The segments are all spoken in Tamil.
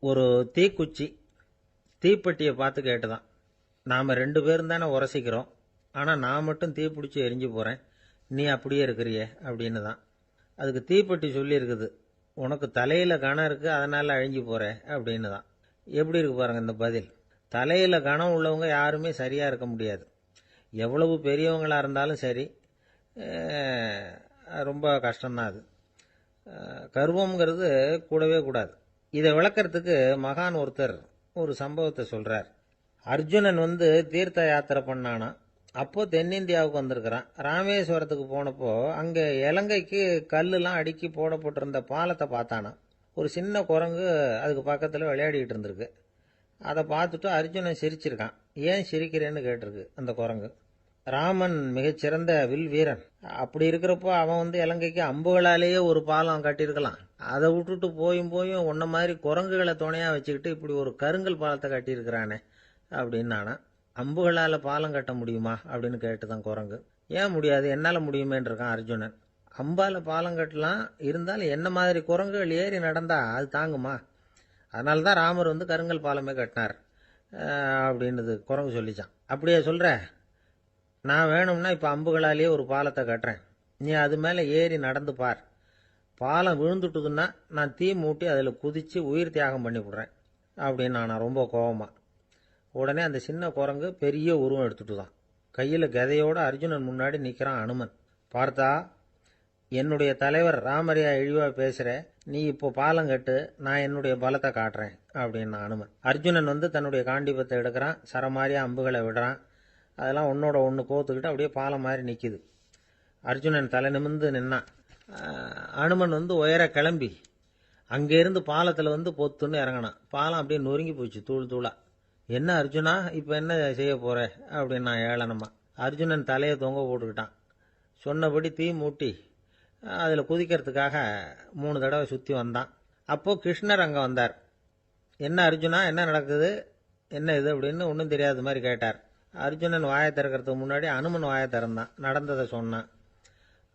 ஒரு தீக்குச்சி தீப்பெட்டியை பார்த்து கேட்டுதான், நாம் 2 பேரும் தானே உரசிக்கிறோம், ஆனால் நான் மட்டும் தீப்பிடிச்சி எரிஞ்சு போகிறேன், நீ அப்படியே இருக்கிறியே அப்படின்னு தான். அதுக்கு தீப்பெட்டி சொல்லியிருக்குது, உனக்கு தலையில் கணம் இருக்குது அதனால் அழிஞ்சு போகிற அப்படின்னு தான். எப்படி இருக்கு பாருங்கள் இந்த பதில். தலையில் கணம் உள்ளவங்க யாருமே சரியாக இருக்க முடியாது. எவ்வளவு பெரியவங்களாக இருந்தாலும் சரி, ரொம்ப கஷ்டம்தான் அது. கர்வம்ங்கிறது கூடவே கூடாது. இதை விளக்கறதுக்கு மகான் ஒருத்தர் ஒரு சம்பவத்தை சொல்றார். அர்ஜுனன் தீர்த்த யாத்திரை பண்ணானா. அப்போ தென்னிந்தியாவுக்கு வந்திருக்கிறான். ராமேஸ்வரத்துக்கு போனப்போ அங்கே இலங்கைக்கு கல்லுலாம் அடுக்கி போடப்பட்டிருந்த பாலத்தை பார்த்தானா. ஒரு சின்ன குரங்கு அதுக்கு பக்கத்தில் விளையாடிக்கிட்டு இருந்திருக்கு. அதை பார்த்துட்டு அர்ஜுனன் சிரிச்சிருக்கான். ஏன் சிரிக்கிறேன்னு கேட்டிருக்கு அந்த குரங்கு. ராமன் மிகச்சிறந்த வில் வீரன். அப்படி இருக்கிறப்போ அவன் இலங்கைக்கு அம்புகளாலேயே ஒரு பாலம் கட்டியிருக்கலாம். அதை விட்டுட்டு போயும் உன்ன மாதிரி குரங்குகளை துணையா வச்சுக்கிட்டு இப்படி ஒரு கருங்கல் பாலத்தை கட்டியிருக்கிறானே அப்படின்னு நானா. அம்புகளால் பாலம் கட்ட முடியுமா அப்படின்னு கேட்டுதான் குரங்கு. ஏன் முடியாது, என்னால் முடியுமேன்னு இருக்கான் அர்ஜுனன். அம்பால பாலம் கட்டலாம், இருந்தாலும் என்ன மாதிரி குரங்குகள் ஏறி நடந்தா அது தாங்குமா? அதனால தான் ராமர் கருங்கல் பாலமே கட்டினார் அப்படின்னு குரங்கு சொல்லிச்சான். அப்படியே சொல்ற, நான் வேணும்னா இப்போ அம்புகளாலேயே ஒரு பாலத்தை கட்டுறேன், நீ அது மேலே ஏறி நடந்து பார். பாலம் விழுந்துட்டுதுன்னா நான் தீ மூட்டி அதில் குதித்து உயிர் தியாகம் பண்ணி விடுறேன் அப்படின்னு நான் ரொம்ப கோபமாக. உடனே அந்த சின்ன குரங்கு பெரிய உருவம் எடுத்துட்டு தான் கையில் கதையோடு அர்ஜுனன் முன்னாடி நிற்கிறான் அனுமன். பார்த்தா, என்னுடைய தலைவர் ராமரையா இழிவாக பேசுகிற, நீ இப்போ பாலம் கட்டு, நான் என்னுடைய பலத்தை காட்டுறேன் அப்படின்னு அனுமன். அர்ஜுனன் தன்னுடைய காண்டிபத்தை எடுக்கிறான், சரமாரியா அம்புகளை விடுறான். அதெல்லாம் ஒன்னோட ஒன்று கோத்துக்கிட்டு அப்படியே பாலம் மாதிரி நிற்கிது. அர்ஜுனன் தலை நிமிர்ந்து நின்னான். அனுமன் உயர கிளம்பி அங்கேருந்து பாலத்தில் பொத்துன்னு இறங்கினான். பாலம் அப்படியே நொறுங்கி போச்சு தூள் தூளா. என்ன அர்ஜுனா, இப்போ என்ன செய்ய போற அப்படின்னா ஏளனமா. அர்ஜுனன் தலையை தொங்க போட்டுக்கிட்டான். சொன்னபடி தீ மூட்டி அதில் குதிக்கிறதுக்காக 3 தடவை சுற்றி வந்தான். அப்போது கிருஷ்ணர் அங்கே வந்தார். என்ன அர்ஜுனா, என்ன நடக்குது, என்ன இது அப்படின்னு ஒன்றும் தெரியாத மாதிரி கேட்டார். அர்ஜுனன் வாயை திறக்கிறதுக்கு முன்னாடி அனுமன் வாயை திறந்தான், நடந்ததை சொன்னான்.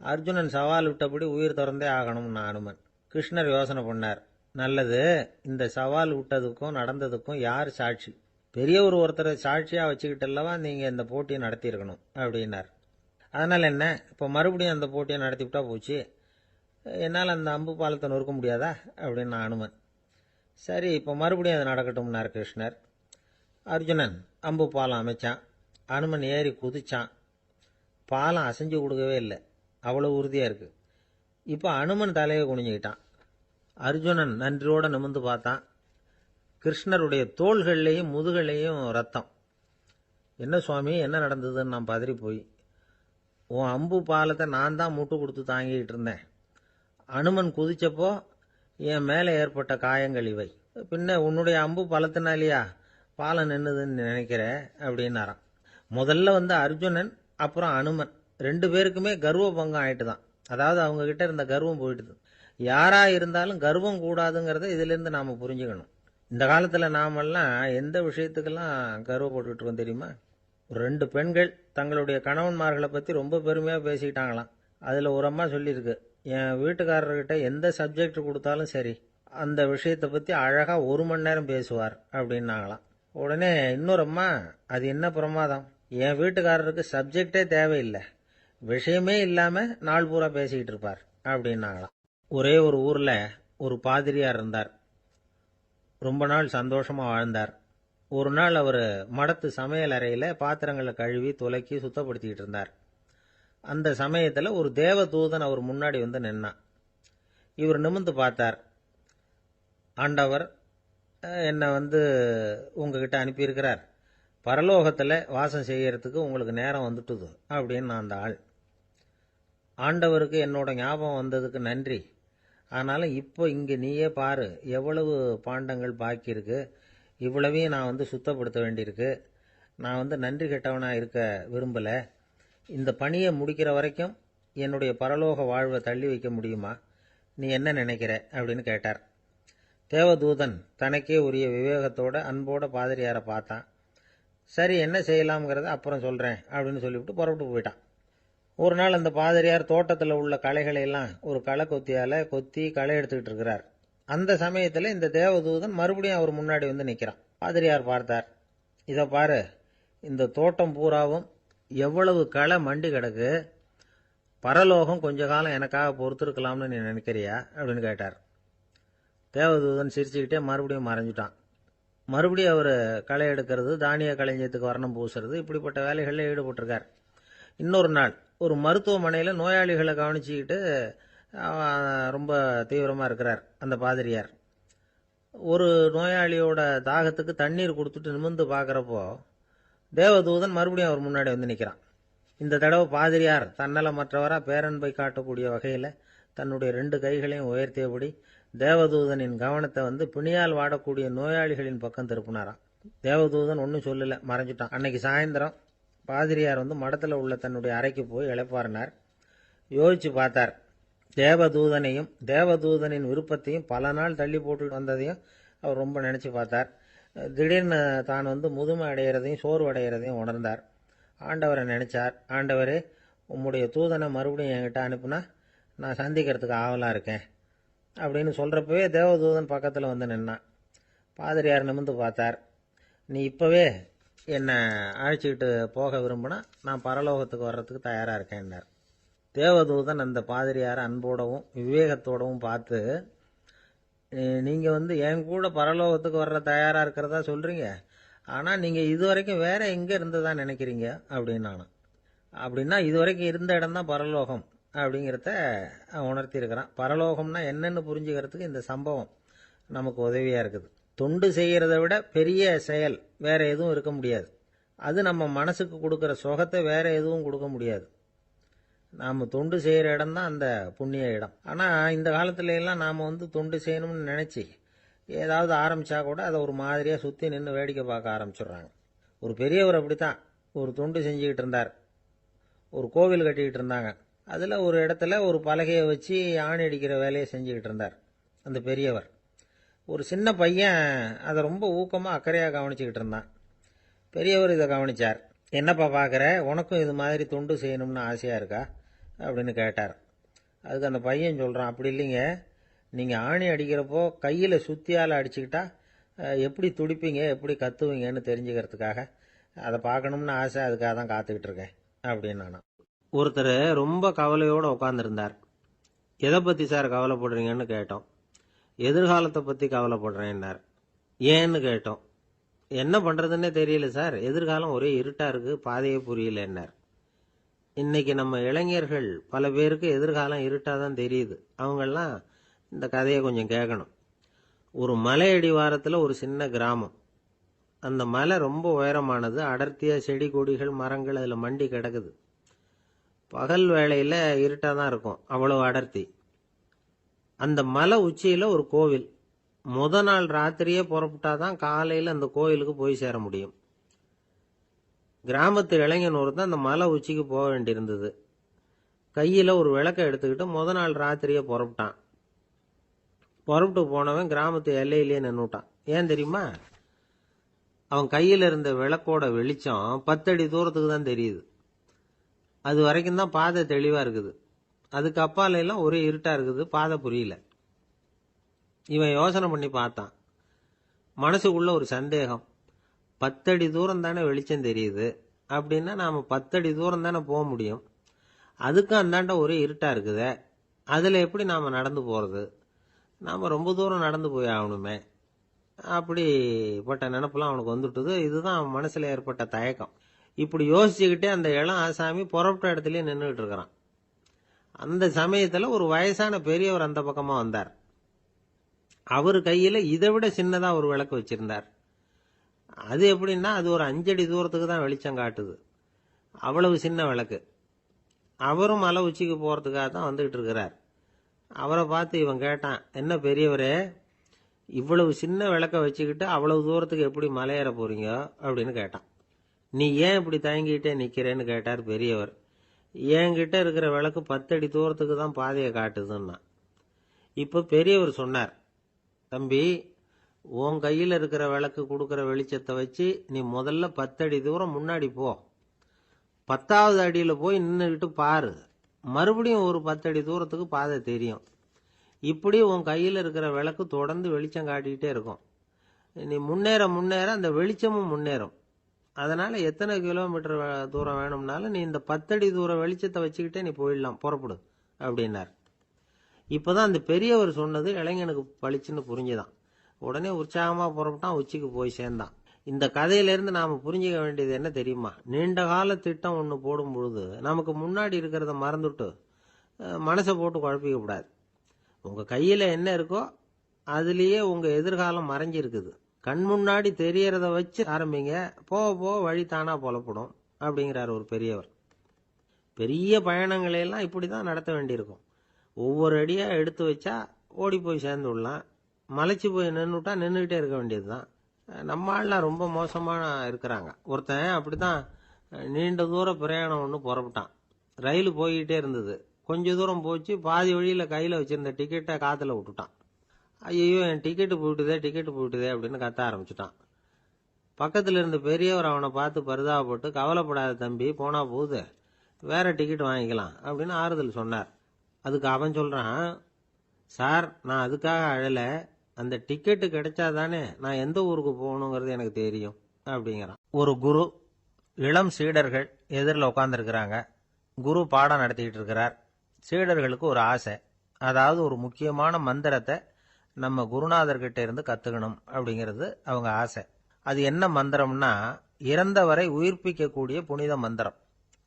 அர்ஜுனன் சவால் விட்டபடி உயிர் திறந்தே ஆகணும்னா அனுமன். கிருஷ்ணர் யோசனை பண்ணார். நல்லது, இந்த சவால் விட்டதுக்கும் நடந்ததுக்கும் யார் சாட்சி? பெரிய ஒருத்தரை சாட்சியாக வச்சுக்கிட்டல்லவா நீங்கள் இந்த போட்டியை நடத்தியிருக்கணும் அப்படின்னார். அதனால் என்ன, இப்போ மறுபடியும் அந்த போட்டியை நடத்தி விட்டா போச்சு, என்னால் அந்த அம்பு பாலத்தை நொறுக்க முடியாதா அப்படின்னா அனுமன். சரி, இப்போ மறுபடியும் அது நடக்கட்டும்னார் கிருஷ்ணர். அர்ஜுனன் அம்பு பாலம் அமைச்சான். அனுமன் ஏறி குதிச்சான். பாலம் அசைஞ்சு கொடுக்கவே இல்லை, அவ்வளோ உறுதியாக இருக்கு. இப்போ அனுமன் தலையை குனிஞ்சுக்கிட்டான். அர்ஜுனன் நன்றியோடு நிமிர்ந்து பார்த்தான். கிருஷ்ணருடைய தோள்கள்லேயும் முதுகள்லேயும் ரத்தம். என்ன சுவாமி, என்ன நடந்ததுன்னு நான் பதறி போய், உன் அம்பு பாலத்தை நான் தான் முட்டு கொடுத்து தாங்கிக்கிட்டு இருந்தேன். அனுமன் குதிச்சப்போ என் மேலே ஏற்பட்ட காயங்கள் இவை. பின்ன உன்னுடைய அம்பு பலத்தினாலேயா பாலம் நின்னுதுன்னு நினைக்கிற அப்படின்னாராம். முதல்ல அர்ஜுனன் அப்புறம் அனுமன் 2 பேருக்குமே கர்வ பங்கம் ஆயிட்டு தான். அதாவது அவங்க கிட்ட இருந்த கர்வம் போயிட்டுது. யாரா இருந்தாலும் கர்வம் கூடாதுங்கிறத இதிலிருந்து நாம புரிஞ்சுக்கணும். இந்த காலத்துல நாமெல்லாம் எந்த விஷயத்துக்கெல்லாம் கர்வப்பட்டுட்டு இருக்கோம் தெரியுமா? 2 பெண்கள் தங்களுடைய கணவன்மார்களை பத்தி ரொம்ப பெருமையா பேசிக்கிட்டாங்களாம். அதுல ஒரு அம்மா சொல்லியிருக்கு, என் வீட்டுக்காரர்கிட்ட எந்த சப்ஜெக்ட் கொடுத்தாலும் சரி அந்த விஷயத்தை பத்தி அழகா 1 மணி நேரம் பேசுவார் அப்படின்னாங்களாம். உடனே இன்னொரு அம்மா, அது என்ன பிரமாதம், என் வீட்டுக்காரருக்கு சப்ஜெக்டே தேவையில்லை, விஷயமே இல்லாம நாள் பூரா பேசிக்கிட்டு இருப்பார் அப்படின்னாங்களாம். ஒரே ஒரு ஊர்ல ஒரு பாதிரியார் இருந்தார். ரொம்ப நாள் சந்தோஷமா வாழ்ந்தார். ஒரு நாள் அவர் மடத்து சமையல் அறையில பாத்திரங்களை கழுவி துலக்கி சுத்தப்படுத்திக்கிட்டு இருந்தார். அந்த சமயத்துல ஒரு தேவ தூதன் அவர் முன்னாடி நின்னான். இவர் நிமிர்ந்து பார்த்தார். ஆண்டவர் என்னை உங்ககிட்ட அனுப்பியிருக்கிறார், பரலோகத்தில் வாசம் செய்யறதுக்கு உங்களுக்கு நேரம் வந்துட்டுது அப்படின்னு அந்த ஆள். ஆண்டவருக்கு என்னோட ஞாபகம் வந்ததுக்கு நன்றி. ஆனாலும் இப்போ இங்கே நீயே பாரு, எவ்வளவு பாண்டங்கள் பாக்கி இருக்கு, இவ்வளவையும் நான் சுத்தப்படுத்த வேண்டியிருக்கு. நான் நன்றி கெட்டவனாக இருக்க விரும்பலை. இந்த பணியை முடிக்கிற வரைக்கும் என்னுடைய பரலோக வாழ்வை தள்ளி வைக்க முடியுமா, நீ என்ன நினைக்கிற அப்படின்னு கேட்டார். தேவதூதன் தனக்கே உரிய விவேகத்தோட அன்போட பாதிரியாரை பார்த்தான். சரி, என்ன செய்யலாம்ங்கிறத அப்புறம் சொல்கிறேன் அப்படின்னு சொல்லிவிட்டு புறப்பட்டு போயிட்டான். ஒரு நாள் அந்த பாதிரியார் தோட்டத்தில் உள்ள களைகளை எல்லாம் ஒரு களை கொத்தியால் கொத்தி களை எடுத்துக்கிட்டு இருக்கிறார். அந்த சமயத்தில் இந்த தேவதூதன் மறுபடியும் அவர் முன்னாடி வந்து நிற்கிறான். பாதிரியார் பார்த்தார். இதை பாரு, இந்த தோட்டம் பூராவும் எவ்வளவு களை மண்டி கிடக்கு, பரலோகம் கொஞ்ச காலம் எனக்காக பொறுத்திருக்கலாம்னு நீ நினைக்கிறியா அப்படின்னு கேட்டார். தேவதூதன் சிரிச்சுக்கிட்டே மறுபடியும் மறைஞ்சிட்டான். மறுபடியும் அவர் களை எடுக்கிறது, தானிய களஞ்சியத்துக்கு வர்ணம் பூசுறது, இப்படிப்பட்ட வேலைகளில் ஈடுபட்டிருக்கார். இன்னொரு நாள் ஒரு மருத்துவமனையில் நோயாளிகளை கவனிச்சுக்கிட்டு ரொம்ப தீவிரமாக இருக்கிறார் அந்த பாதிரியார். ஒரு நோயாளியோட தாகத்துக்கு தண்ணீர் கொடுத்துட்டு நிமிர்ந்து பார்க்குறப்போ தேவதூதன் மறுபடியும் அவர் முன்னாடி வந்து நிற்கிறான். இந்த தடவை பாதிரியார் தன்னலமற்றவராக பேரன்பை காட்டக்கூடிய வகையில் தன்னுடைய 2 கைகளையும் உயர்த்தியபடி தேவதூதனின் கவனத்தை வந்து பிணியால் வாடக்கூடிய நோயாளிகளின் பக்கம் திருப்பினாராம். தேவதூதன் ஒன்றும் சொல்லலை, மறைஞ்சிட்டான். அன்னைக்கு சாயந்தரம் பாதிரியார் வந்து மடத்தில் உள்ள தன்னுடைய அறைக்கு போய் இளைப்பாறினார். யோசிச்சு பார்த்தார். தேவதூதனையும் தேவதூதனின் விருப்பத்தையும் பல நாள் தள்ளி போட்டு வந்ததையும் அவர் ரொம்ப நினச்சி பார்த்தார். திடீர்னு தான் வந்து முதுமை அடைகிறதையும் சோர்வு அடைகிறதையும் உணர்ந்தார். ஆண்டவரை நினைச்சார். ஆண்டவரே, உம்முடைய தூதனை மறுபடியும் என்கிட்ட அனுப்புனா நான் சந்திக்கிறதுக்கு ஆவலாக இருக்கேன் அப்படின்னு சொல்கிறப்பவே தேவதூதன் பக்கத்தில் வந்து நின்னான். பாதிரியார் நிமிர்ந்து பார்த்தார். நீ இப்போவே என்னை அழைச்சிக்கிட்டு போக விரும்பினா நான் பரலோகத்துக்கு வர்றதுக்கு தயாராக இருக்கேன்னார். தேவதூதன் அந்த பாதிரியாரை அன்போடவும் விவேகத்தோடவும் பார்த்து, நீங்கள் வந்து என் கூட பரலோகத்துக்கு வர்ற தயாராக இருக்கிறதா சொல்கிறீங்க, ஆனால் நீங்கள் இதுவரைக்கும் வேற எங்கே இருந்ததா நினைக்கிறீங்க அப்படின்னு நானும். அப்படின்னா இதுவரைக்கும் இருந்த இடம் தான் பரலோகம் அப்படிங்கிறத உணர்த்தியிருக்கிறான். பரலோகம்னா என்னன்னு புரிஞ்சுக்கிறதுக்கு இந்த சம்பவம் நமக்கு உதவியாக இருக்குது. தொண்டு செய்கிறத விட பெரிய செயல் வேற எதுவும் இருக்க முடியாது. அது நம்ம மனசுக்கு கொடுக்குற சுகத்தை வேற எதுவும் கொடுக்க முடியாது. நாம் தொண்டு செய்கிற இடம் தான் அந்த புண்ணிய இடம். ஆனால் இந்த காலத்துல எல்லாம் நாம் வந்து தொண்டு செய்யணும்னு நினச்சி ஏதாவது ஆரம்பித்தா கூட அதை ஒரு மாதிரியாக சுற்றி நின்று வேடிக்கை பார்க்க ஆரம்பிச்சிடுறாங்க. ஒரு பெரியவர் அப்படித்தான் ஒரு தொண்டு செஞ்சுக்கிட்டு இருந்தார். ஒரு கோவில் கட்டிக்கிட்டு இருந்தாங்க. அதில் ஒரு இடத்துல ஒரு பலகையை வச்சு ஆணி அடிக்கிற வேலையை செஞ்சுக்கிட்டு இருந்தார் அந்த பெரியவர். ஒரு சின்ன பையன் அதை ரொம்ப ஊக்கமாக அக்கறையாக கவனிச்சுக்கிட்டு இருந்தான். பெரியவர் இதை கவனித்தார். என்னப்பா பார்க்குற, உனக்கும் இது மாதிரி தொண்டு செய்யணும்னு ஆசையாக இருக்கா அப்படின்னு கேட்டார். அதுக்கு அந்த பையன் சொல்கிறான், அப்படி இல்லைங்க, நீங்கள் ஆணி அடிக்கிறப்போ கையில் சுத்தியால் அடிச்சுக்கிட்டா எப்படி துடிப்பீங்க, எப்படி கத்துவீங்கன்னு தெரிஞ்சுக்கிறதுக்காக அதை பார்க்கணும்னு ஆசை, அதுக்காக தான் காத்துக்கிட்டு இருக்கேன் அப்படின்னு நானும். ஒருத்தர் ரொம்ப கவலையோடு உட்காந்துருந்தார். எதை பற்றி சார் கவலைப்படுறீங்கன்னு கேட்டோம். எதிர்காலத்தை பற்றி கவலைப்படுறேன்னார். ஏன்னு கேட்டோம். என்ன பண்ணுறதுன்னே தெரியல சார், எதிர்காலம் ஒரே இருட்டாக இருக்குது, பாதையே புரியலன்னார். இன்னைக்கு நம்ம இளைஞர்கள் பல பேருக்கு எதிர்காலம் இருட்டாக தான் தெரியுது. அவங்கெல்லாம் இந்த கதையை கொஞ்சம் கேட்கணும். ஒரு மலை அடிவாரத்தில் ஒரு சின்ன கிராமம். அந்த மலை ரொம்ப உயரமானது. அடர்த்தியாக செடி கொடிகள் மரங்கள் அதில் மண்டி கிடக்குது. பகல் வேளையில் இருட்டாக தான் இருக்கும், அவ்வளோ அடர்த்தி. அந்த மலை உச்சியில் ஒரு கோவில். நாள் ராத்திரியே புறப்பட்டாதான் காலையில் அந்த கோவிலுக்கு போய் சேர முடியும். கிராமத்து இளைஞன் ஒருத்தன் அந்த மலை உச்சிக்கு போக வேண்டியிருந்தது. கையில் ஒரு விளக்கை எடுத்துக்கிட்டு நாள் ராத்திரியே புறப்பட்டான். புறப்பட்டு போனவன் கிராமத்து எல்லையிலேயே நின்றுட்டான். ஏன் தெரியுமா? அவன் கையில் இருந்த விளக்கோட வெளிச்சம் 10 அடி தூரத்துக்கு தான் தெரியுது. அது வரைக்கும் தான் பாதை தெளிவாக இருக்குது. அதுக்கு அப்பால எல்லாம் ஒரே இருட்டாக இருக்குது, பாதை புரியல. இவன் யோசனை பண்ணி பார்த்தான். மனசுக்குள்ள ஒரு சந்தேகம். 10 அடி தூரம் தானே வெளிச்சம் தெரியுது, அப்படின்னா நாம் 10 அடி தூரம் தானே போக முடியும். அதுக்கும் அந்தாண்ட ஒரே இருட்டாக இருக்குதே, அதில் எப்படி நாம் நடந்து போகிறது? நாம் ரொம்ப தூரம் நடந்து போய் ஆகணுமே. அப்படிப்பட்ட நினப்பெல்லாம் அவனுக்கு வந்துட்டுது. இதுதான் அவன் மனசில் ஏற்பட்ட தயக்கம். இப்படி யோசிச்சுக்கிட்டே அந்த இளம் ஆசாமி புறப்பட்ட இடத்துலயே நின்றுட்டு இருக்கிறான். அந்த சமயத்தில் ஒரு வயசான பெரியவர் அந்த பக்கமாக வந்தார். அவர் கையில் இதை விட சின்னதாக ஒரு விளக்கு வச்சிருந்தார். அது எப்படின்னா அது ஒரு 5 அடி தூரத்துக்கு தான் வெளிச்சம் காட்டுது. அவ்வளவு சின்ன விளக்கு. அவரும் மலை உச்சிக்கு போகிறதுக்காக தான் வந்துகிட்டு இருக்கிறார். அவரை பார்த்து இவன் கேட்டான், என்ன பெரியவரே, இவ்வளவு சின்ன விளக்க வச்சுக்கிட்டு அவ்வளவு தூரத்துக்கு எப்படி மலையேற போறீங்க அப்படின்னு கேட்டான். நீ ஏன் இப்படி தயங்கிட்டே நிற்கிறேன்னு கேட்டார் பெரியவர். என்கிட்ட இருக்கிற விளக்கு 10 அடி தூரத்துக்கு தான் பாதையை காட்டுதுன்னா. இப்போ பெரியவர் சொன்னார், தம்பி, உன் கையில் இருக்கிற விளக்கு கொடுக்குற வெளிச்சத்தை வச்சு நீ முதல்ல 10 அடி தூரம் முன்னாடி போ. 10வது அடியில் போய் நின்றுக்கிட்டு பாரு. மறுபடியும் ஒரு 10 அடி தூரத்துக்கு பாதை தெரியும். இப்படி உன் கையில் இருக்கிற விளக்கு தொடர்ந்து வெளிச்சம் காட்டிக்கிட்டே இருக்கும். நீ முன்னேற முன்னேற அந்த வெளிச்சமும் முன்னேறும். அதனால எத்தனை கிலோமீட்டர் தூரம் வேணும்னாலும் நீ இந்த 10 அடி தூரம் வெளிச்சத்தை வச்சுக்கிட்டே நீ போயிடலாம், புறப்படு அப்படின்னார். இப்பதான் அந்த பெரியவர் சொன்னது இளைஞனுக்கு பளிச்சுன்னு புரிஞ்சுதான். உடனே உற்சாகமா புறப்பட்டான், உச்சிக்கு போய் சேர்ந்தான். இந்த கதையிலிருந்து நாம புரிஞ்சுக்க வேண்டியது என்ன தெரியுமா? நீண்ட கால திட்டம் ஒன்று போடும் பொழுது நமக்கு முன்னாடி இருக்கிறத மறந்துட்டு மனசை போட்டு குழப்பிக்க கூடாது. உங்க கையில என்ன இருக்கோ அதுலயே உங்க எதிர்காலம் மறைஞ்சி இருக்குது. கண் முன்னாடி தெரியறத வச்சு ஆரம்பிங்க, போக போக வழி தானா புலப்படும் அப்படிங்கிறார் ஒரு பெரியவர். பெரிய பயணங்களை எல்லாம் இப்படிதான் நடத்த வேண்டியிருக்கும். ஒவ்வொரு அடியா எடுத்து வச்சா ஓடி போய் சேர்ந்து விடலாம். மலைச்சு போய் நின்றுட்டா நின்றுகிட்டே இருக்க வேண்டியதுதான். நம்ம ஆள்லாம் ரொம்ப மோசமான இருக்கிறாங்க. ஒருத்தன் அப்படிதான் நீண்ட தூர பிரயாணம் ஒன்று புறப்பட்டான். ரயில் போய்கிட்டே இருந்தது. கொஞ்ச தூரம் போச்சு, பாதி வழியில கையில வச்சிருந்த டிக்கெட்டை காத்துல விட்டுட்டான். ஐயோ, என் டிக்கெட்டு போயிட்டுதே அப்படின்னு கத்த ஆரம்பிச்சுட்டான். பக்கத்துல இருந்த பெரியவர் அவனை பார்த்து பரிதாபப்பட்டு, கவலைப்படாத தம்பி, போனா போகுது, வேற டிக்கெட் வாங்கிக்கலாம் அப்படின்னு ஆறுதல் சொன்னார். அதுக்கு அவன் சொல்றான், சார், நான் அதுக்காக அழல, அந்த டிக்கெட்டு கிடைச்சாதானே நான் எந்த ஊருக்கு போகணுங்கிறது எனக்கு தெரியும் அப்படிங்கிறான். ஒரு குரு, இளம் சீடர்கள் எதிரில் உட்காந்துருக்கிறாங்க. குரு பாடம் நடத்திக்கிட்டு இருக்கிறார். சீடர்களுக்கு ஒரு ஆசை, அதாவது ஒரு முக்கியமான மந்திரத்தை நம்ம குருநாதர்கிட்ட இருந்து கத்துக்கணும் அப்படிங்கிறது அவங்க ஆசை. அது என்ன மந்திரம்னா, இறந்தவரை உயிர்ப்பிக்கக்கூடிய புனித மந்திரம்.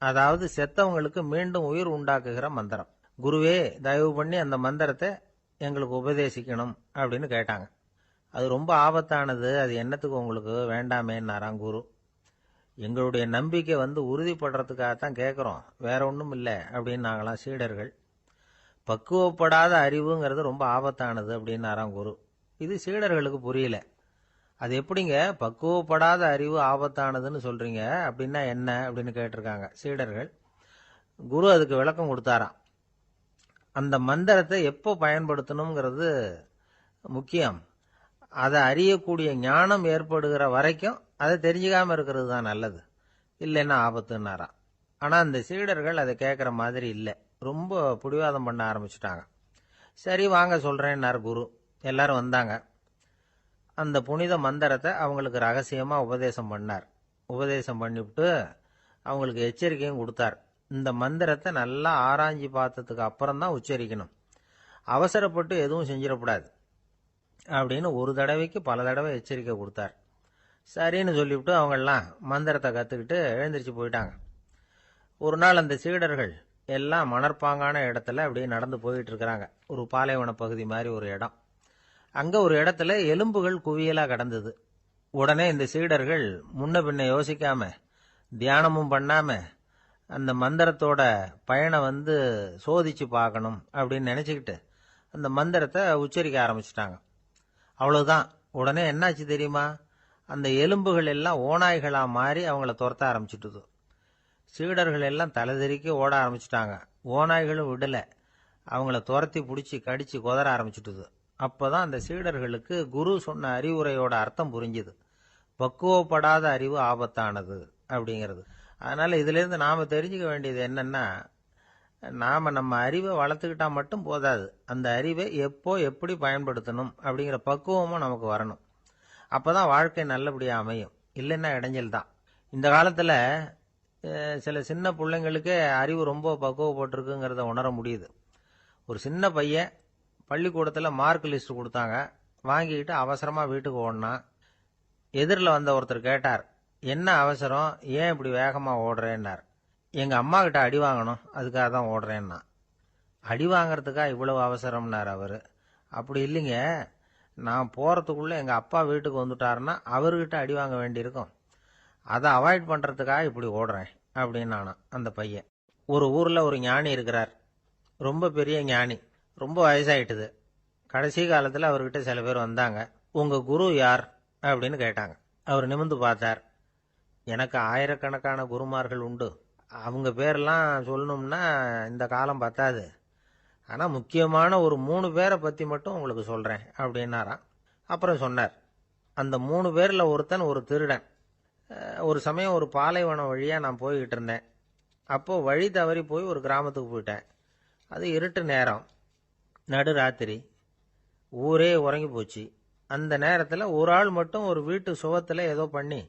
அதாவது செத்தவங்களுக்கு மீண்டும் உயிர் உண்டாக்குகிற மந்திரம். குருவே, தயவு பண்ணி அந்த மந்திரத்தை எங்களுக்கு உபதேசிக்கணும் அப்படின்னு கேட்டாங்க. அது ரொம்ப ஆபத்தானது, அது என்னத்துக்கு உங்களுக்கு வேண்டாமேன்னாராம் குரு. எங்களுடைய நம்பிக்கை உறுதிப்படுறதுக்காகத்தான் கேட்குறோம், வேற ஒன்றும் இல்லை அப்படின்னாங்களாம் சீடர்கள். பக்குவப்படாத அறிவுங்கிறது ரொம்ப ஆபத்தானது அப்படின்னாராம் குரு. இது சீடர்களுக்கு புரியல. அது எப்படிங்க பக்குவப்படாத அறிவு ஆபத்தானதுன்னு சொல்றீங்க, அப்படின்னா என்ன அப்படின்னு கேட்டிருக்காங்க சீடர்கள். குரு அதுக்கு விளக்கம் கொடுத்தாராம். அந்த மந்திரத்தை எப்போ பயன்படுத்தணுங்கிறது முக்கியம். அதை அறியக்கூடிய ஞானம் ஏற்படுகிற வரைக்கும் அதை தெரிஞ்சுக்காம இருக்கிறது தான் நல்லது, இல்லைன்னா ஆபத்துன்னாராம். ஆனா அந்த சீடர்கள் அதை கேட்குற மாதிரி இல்லை, ரொம்ப பிடிவாதம் பண்ண ஆரம்பிச்சுட்டாங்க. சரி வாங்க சொல்றேன்னார் குரு. எல்லாரும் வந்தாங்க. அந்த புனித மந்திரத்தை அவங்களுக்கு ரகசியமா உபதேசம் பண்ணார். உபதேசம் பண்ணிவிட்டு அவங்களுக்கு எச்சரிக்கையும் கொடுத்தார். இந்த மந்திரத்தை நல்லா ஆராய்ச்சி பார்த்ததுக்கு அப்புறம் தான் உச்சரிக்கணும், அவசரப்பட்டு எதுவும் செஞ்சிடக்கூடாது அப்படின்னு ஒரு தடவைக்கு பல தடவை எச்சரிக்கை கொடுத்தார். சரின்னு சொல்லிவிட்டு அவங்கெல்லாம் மந்திரத்தை கற்றுக்கிட்டு எழுந்திரிச்சு போயிட்டாங்க. ஒரு நாள் அந்த சீடர்கள் எல்லாம் மணற்பாங்கான இடத்துல அப்படியே நடந்து போயிட்டு இருக்கிறாங்க. ஒரு பாலைவன பகுதி மாதிரி ஒரு இடம். அங்க ஒரு இடத்துல எலும்புகள் குவியலா கிடந்தது. உடனே இந்த சீடர்கள் முன்ன பின்ன யோசிக்காம, தியானமும் பண்ணாம, அந்த மந்திரத்தோட பயனை சோதிச்சு பார்க்கணும் அப்படின்னு நினைச்சுக்கிட்டு அந்த மந்திரத்தை உச்சரிக்க ஆரம்பிச்சுட்டாங்க. அவ்வளவுதான். உடனே என்னாச்சு தெரியுமா? அந்த எலும்புகள் எல்லாம் ஓநாய்களா மாறி அவங்கள துரத்த ஆரம்பிச்சுட்டுது. சீடர்கள் எல்லாம் தலைதெறிக்க ஓட ஆரம்பிச்சுட்டாங்க. ஓநாய்களும் விடல, அவங்கள துரத்தி பிடிச்சி கடிச்சு கொதற ஆரம்பிச்சுட்டுது. அப்பதான் அந்த சீடர்களுக்கு குரு சொன்ன அறிவுரையோட அர்த்தம் புரிஞ்சுது. பக்குவப்படாத அறிவு ஆபத்தானது அப்படிங்கிறது. அதனால இதுல இருந்து நாம தெரிஞ்சுக்க வேண்டியது என்னன்னா, நாம நம்ம அறிவை வளர்த்துக்கிட்டா மட்டும் போதாது, அந்த அறிவை எப்போ எப்படி பயன்படுத்தணும் அப்படிங்கிற பக்குவமும் நமக்கு வரணும். அப்பதான் வாழ்க்கை நல்லபடியா அமையும், இல்லைன்னா இடைஞ்சல் தான். இந்த காலத்துல சில சின்ன பிள்ளைங்களுக்கே அறிவு ரொம்ப பக்குவப்பட்டிருக்குங்கிறத உணர முடியுது. ஒரு சின்ன பையன் பள்ளிக்கூடத்துல மார்க் லிஸ்ட் கொடுத்தாங்க, வாங்கிக்கிட்டு அவசரமா வீட்டுக்கு ஓடினான். எதிரில் வந்த ஒருத்தர் கேட்டார், என்ன அவசரம், ஏன் இப்படி வேகமா ஓடுறேன்னார். எங்க அம்மா கிட்ட அடி வாங்கணும், அதுக்காக தான் ஓடுறேன்னா. அடி வாங்கறதுக்கா இவ்வளவு அவசரம்னார் அவரு. அப்படி இல்லைங்க, நான் போறதுக்குள்ள எங்க அப்பா வீட்டுக்கு வந்துட்டாருன்னா அவர்கிட்ட அடி வாங்க வேண்டியிருக்கும், அதை அவாய்ட் பண்றதுக்காக இப்படி ஓடுறேன் அப்படின்னு நானா அந்த பையன். ஒரு ஊர்ல ஒரு ஞானி இருக்கிறார், ரொம்ப பெரிய ஞானி, ரொம்ப வயசாயிட்டுது. கடைசி காலத்துல அவர்கிட்ட சில பேர் வந்தாங்க. உங்க குரு யார் அப்படின்னு கேட்டாங்க. அவர் நிமிர்ந்து பார்த்தார். எனக்கு ஆயிரக்கணக்கான குருமார்கள் உண்டு, அவங்க பேரெல்லாம் சொல்லணும்னா இந்த காலம் பத்தாது, ஆனா முக்கியமான ஒரு 3 பேரை பத்தி மட்டும் உங்களுக்கு சொல்றேன் அப்படின்னாராம். அப்புறம் சொன்னார், அந்த 3 பேர்ல ஒருத்தன் ஒரு திருடன். ஒரு சமயம் ஒரு பாலைவனம் வழியா நான் போய்கிட்டு இருந்தேன். அப்போ வழி தவறி போய் ஒரு கிராமத்துக்கு போயிட்டேன். அது இருட்டு நேரம். நடுராத்திரி, ஊரே உறங்கி போச்சு. அந்த நேரத்தில் ஒரு ஆள் மட்டும் ஒரு வீட்டு சுவத்தில் ஏதோ பண்ணி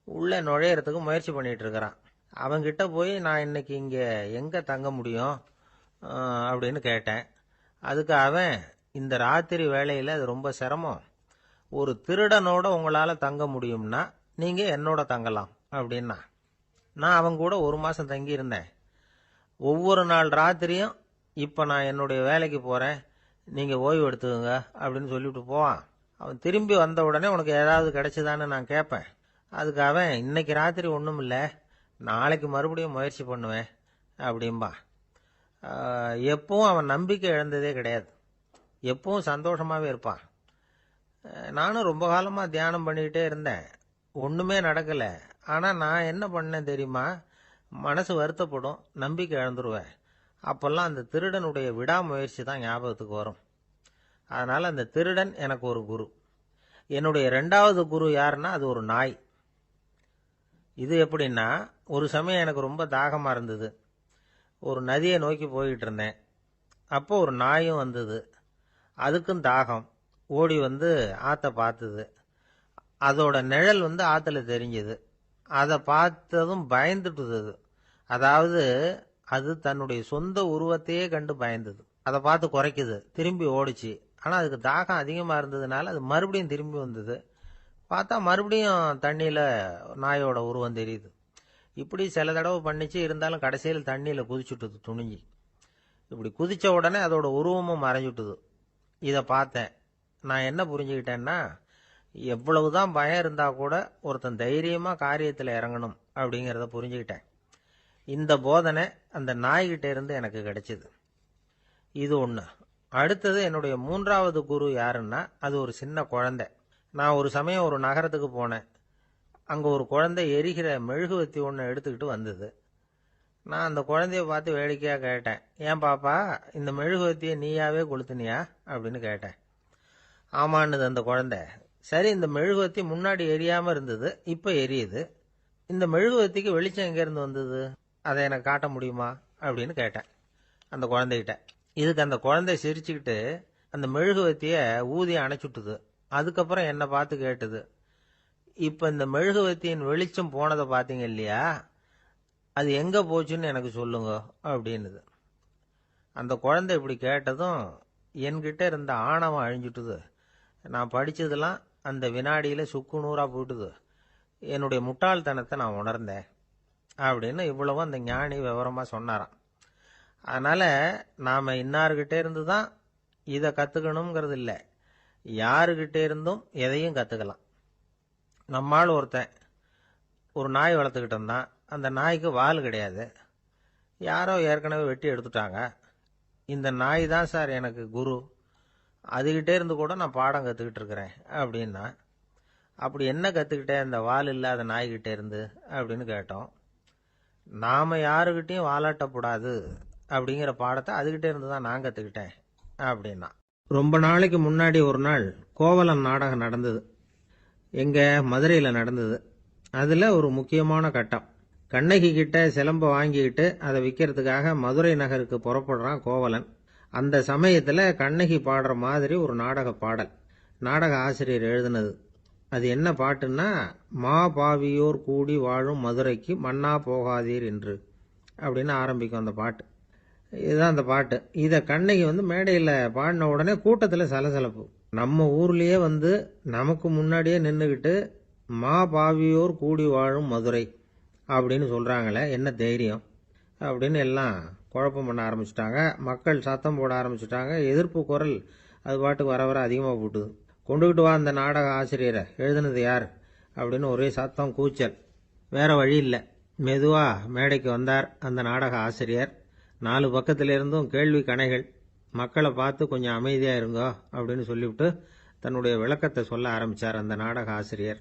உள்ளே நுழையிறதுக்கு முயற்சி பண்ணிட்டு இருக்கிறான். அவன்கிட்ட போய் நான் இன்னைக்கு இங்கே எங்கே தங்க முடியும் அப்படின்னு கேட்டேன். அதுக்கு அவன், இந்த ராத்திரி வேளையில் அது ரொம்ப சிரமம், ஒரு திருடனோட உங்களால் தங்க முடியும்னா நீங்கள் என்னோட தங்கலாம் அப்படின்னா. நான் அவன் கூட 1 மாதம் தங்கியிருந்தேன். ஒவ்வொரு நாள் ராத்திரியும் இப்போ நான் என்னுடைய வேலைக்கு போகிறேன், நீங்கள் ஓய்வு எடுத்துக்கோங்க அப்படின்னு சொல்லிவிட்டு போவான். அவன் திரும்பி வந்த உடனே உனக்கு ஏதாவது கிடைச்சதான்னு நான் கேட்பேன். அதுக்கு அவன், இன்னைக்கு ராத்திரி ஒன்றும் இல்லை, நாளைக்கு மறுபடியும் முயற்சி பண்ணுவேன் அப்படின்பா. எப்பவும் அவன் நம்பிக்கை இழந்ததே கிடையாது, எப்பவும் சந்தோஷமாகவே இருப்பான். நானும் ரொம்ப காலமாக தியானம் பண்ணிக்கிட்டே இருந்தேன், ஒன்றுமே நடக்கலை. ஆனால் நான் என்ன பண்ணேன் தெரியுமா? மனசு வருத்தப்படும், நம்பிக்கை இழந்துருவேன். அப்போல்லாம் அந்த திருடனுடைய விடாமுயற்சி தான் ஞாபகத்துக்கு வரும். அதனால் அந்த திருடன் எனக்கு ஒரு குரு. என்னுடைய 2வது குரு யாருன்னா அது ஒரு நாய். இது எப்படின்னா, ஒரு சமயம் எனக்கு ரொம்ப தாகமாக இருந்தது. ஒரு நதியை நோக்கி போய்கிட்டு இருந்தேன். அப்போ ஒரு நாயும் வந்தது. அதுக்கும் தாகம். ஓடி வந்து ஆற்றை பார்த்தது. அதோட நிழல் வந்து ஆற்றுல தெரிஞ்சது. அதை பார்த்ததும் பயந்துட்டுது. அதாவது அது தன்னுடைய சொந்த உருவத்தையே கண்டு பயந்தது. அதை பார்த்து குறைக்குது, திரும்பி ஓடிச்சு. ஆனால் அதுக்கு தாகம் அதிகமாக இருந்ததுனால அது மறுபடியும் திரும்பி வந்தது. பார்த்தா மறுபடியும் தண்ணியில் நாயோட உருவம் தெரியுது. இப்படி சில தடவை பண்ணிச்சு. இருந்தாலும் கடைசியில் தண்ணியில் குதிச்சுட்டுது துணிஞ்சி. இப்படி குதித்த உடனே அதோட உருவமும் மறைஞ்சுட்டுது. இதை பார்த்தேன். நான் என்ன புரிஞ்சுக்கிட்டேன்னா, எவ்வளவுதான் பயம் இருந்தால் கூட ஒருத்தன் தைரியமாக காரியத்தில் இறங்கணும் அப்படிங்கிறத புரிஞ்சுக்கிட்டேன். இந்த போதனை அந்த நாய்கிட்ட இருந்து எனக்கு கிடைச்சிது. இது ஒன்று. அடுத்தது என்னுடைய 3வது குரு யாருன்னா அது ஒரு சின்ன குழந்தை. நான் ஒரு சமயம் ஒரு நகரத்துக்கு போனேன். அங்கே ஒரு குழந்தை எரிகிற மெழுகுவத்தி ஒன்று எடுத்துக்கிட்டு வந்தது. நான் அந்த குழந்தைய பார்த்து வேடிக்கையாக கேட்டேன், ஏன் பாப்பா, இந்த மெழுகுவத்தியை நீயாவே கொளுத்துனியா அப்படின்னு கேட்டேன். ஆமான்னுது அந்த குழந்தை. சரி, இந்த மெழுகுவத்தி முன்னாடி எரியாமல் இருந்தது, இப்போ எரியுது. இந்த மெழுகுவத்திக்கு வெளிச்சம் எங்கேருந்து வந்தது, அதை எனக்கு காட்ட முடியுமா அப்படின்னு கேட்டேன் அந்த குழந்தைகிட்ட. இதுக்கு அந்த குழந்தை சிரிச்சுக்கிட்டு அந்த மெழுகுவத்தியை ஊதி அணைச்சுட்டுது. அதுக்கப்புறம் என்னை பார்த்து கேட்டுது, இப்போ இந்த மெழுகுவத்தியின் வெளிச்சம் போனதை பார்த்தீங்க இல்லையா, அது எங்கே போச்சுன்னு எனக்கு சொல்லுங்க அப்படின்னுது. அந்த குழந்தை இப்படி கேட்டதும் என்கிட்ட இருந்த ஆணவம் அழிஞ்சுட்டுது. நான் படித்ததெல்லாம் அந்த வினாடியில் சுக்கு நூறாக போயிட்டுது. என்னுடைய முட்டாள்தனத்தை நான் உணர்ந்தேன் அப்படின்னு இவ்வளவும் அந்த ஞானி விவரமாக சொன்னாராம். அதனால் நாம் இன்னார்கிட்டே இருந்து தான் இதை கற்றுக்கணுங்கிறது இல்லை, யாருக்கிட்டே இருந்தும் எதையும் கற்றுக்கலாம். நம்மால் ஒருத்தன் ஒரு நாய் வளர்த்துக்கிட்டு இருந்தான். அந்த நாய்க்கு வால் கிடையாது. யாரோ ஏற்கனவே வெட்டி எடுத்துட்டாங்க. இந்த நாய் தான் சார் எனக்கு குரு, அதுகிட்டே இருந்து கூட நான் பாடம் கற்றுக்கிட்டு இருக்கிறேன் அப்படின்னா. அப்படி என்ன கற்றுக்கிட்டேன் அந்த வால் இல்லாத நாய்கிட்டே இருந்து அப்படின்னு கேட்டோம். நாம் யாருக்கிட்டையும் வாலாட்டக்கூடாது அப்படிங்கிற பாடத்தை அதுகிட்டே இருந்து தான் நான் கற்றுக்கிட்டேன் அப்படின்னா. ரொம்ப நாளைக்கு முன்னாடி ஒரு நாள் கோவலன் நாடகம் நடந்தது. எங்கள் மதுரையில் நடந்தது. அதில் ஒரு முக்கியமான கட்டம். கண்ணகி கிட்ட சிலம்பை வாங்கிக்கிட்டு அதை விற்கிறதுக்காக மதுரை நகருக்கு புறப்படுறான் கோவலன். அந்த சமயத்தில் கண்ணகி பாடுற மாதிரி ஒரு நாடக பாடல் நாடக ஆசிரியர் எழுதினது. அது என்ன பாட்டுன்னா, மா பாவியோர் கூடி வாழும் மதுரைக்கு மன்னா போகாதீர் என்று அப்படின்னு ஆரம்பிக்கும் அந்த பாட்டு. இதுதான் அந்த பாட்டு. இதை கண்ணகி மேடையில் பாடின உடனே கூட்டத்தில் சலசலப்பு. நம்ம ஊர்லேயே நமக்கு முன்னாடியே நின்றுக்கிட்டு மா பாவியோர் கூடி வாழும் மதுரை அப்படின்னு சொல்கிறாங்களே, என்ன தைரியம் அப்படின்னு எல்லாம் குழப்பம் பண்ண ஆரம்பிச்சிட்டாங்க. மக்கள் சத்தம் போட ஆரம்பிச்சிட்டாங்க. எதிர்ப்பு குரல் அது பாட்டுக்கு வர வர அதிகமாக போட்டுது. கொண்டுகிட்டு வா அந்த நாடக ஆசிரியரை, எழுதுனது யார் அப்படின்னு ஒரே சத்தம், கூச்சல். வேற வழி இல்லை. மெதுவாக மேடைக்கு வந்தார் அந்த நாடக ஆசிரியர். 4 பக்கத்திலிருந்தும் கேள்வி கணைகள். மக்களை பார்த்து கொஞ்சம் அமைதியாக இருங்கோ அப்படின்னு சொல்லிவிட்டு தன்னுடைய விளக்கத்தை சொல்ல ஆரம்பித்தார் அந்த நாடக ஆசிரியர்.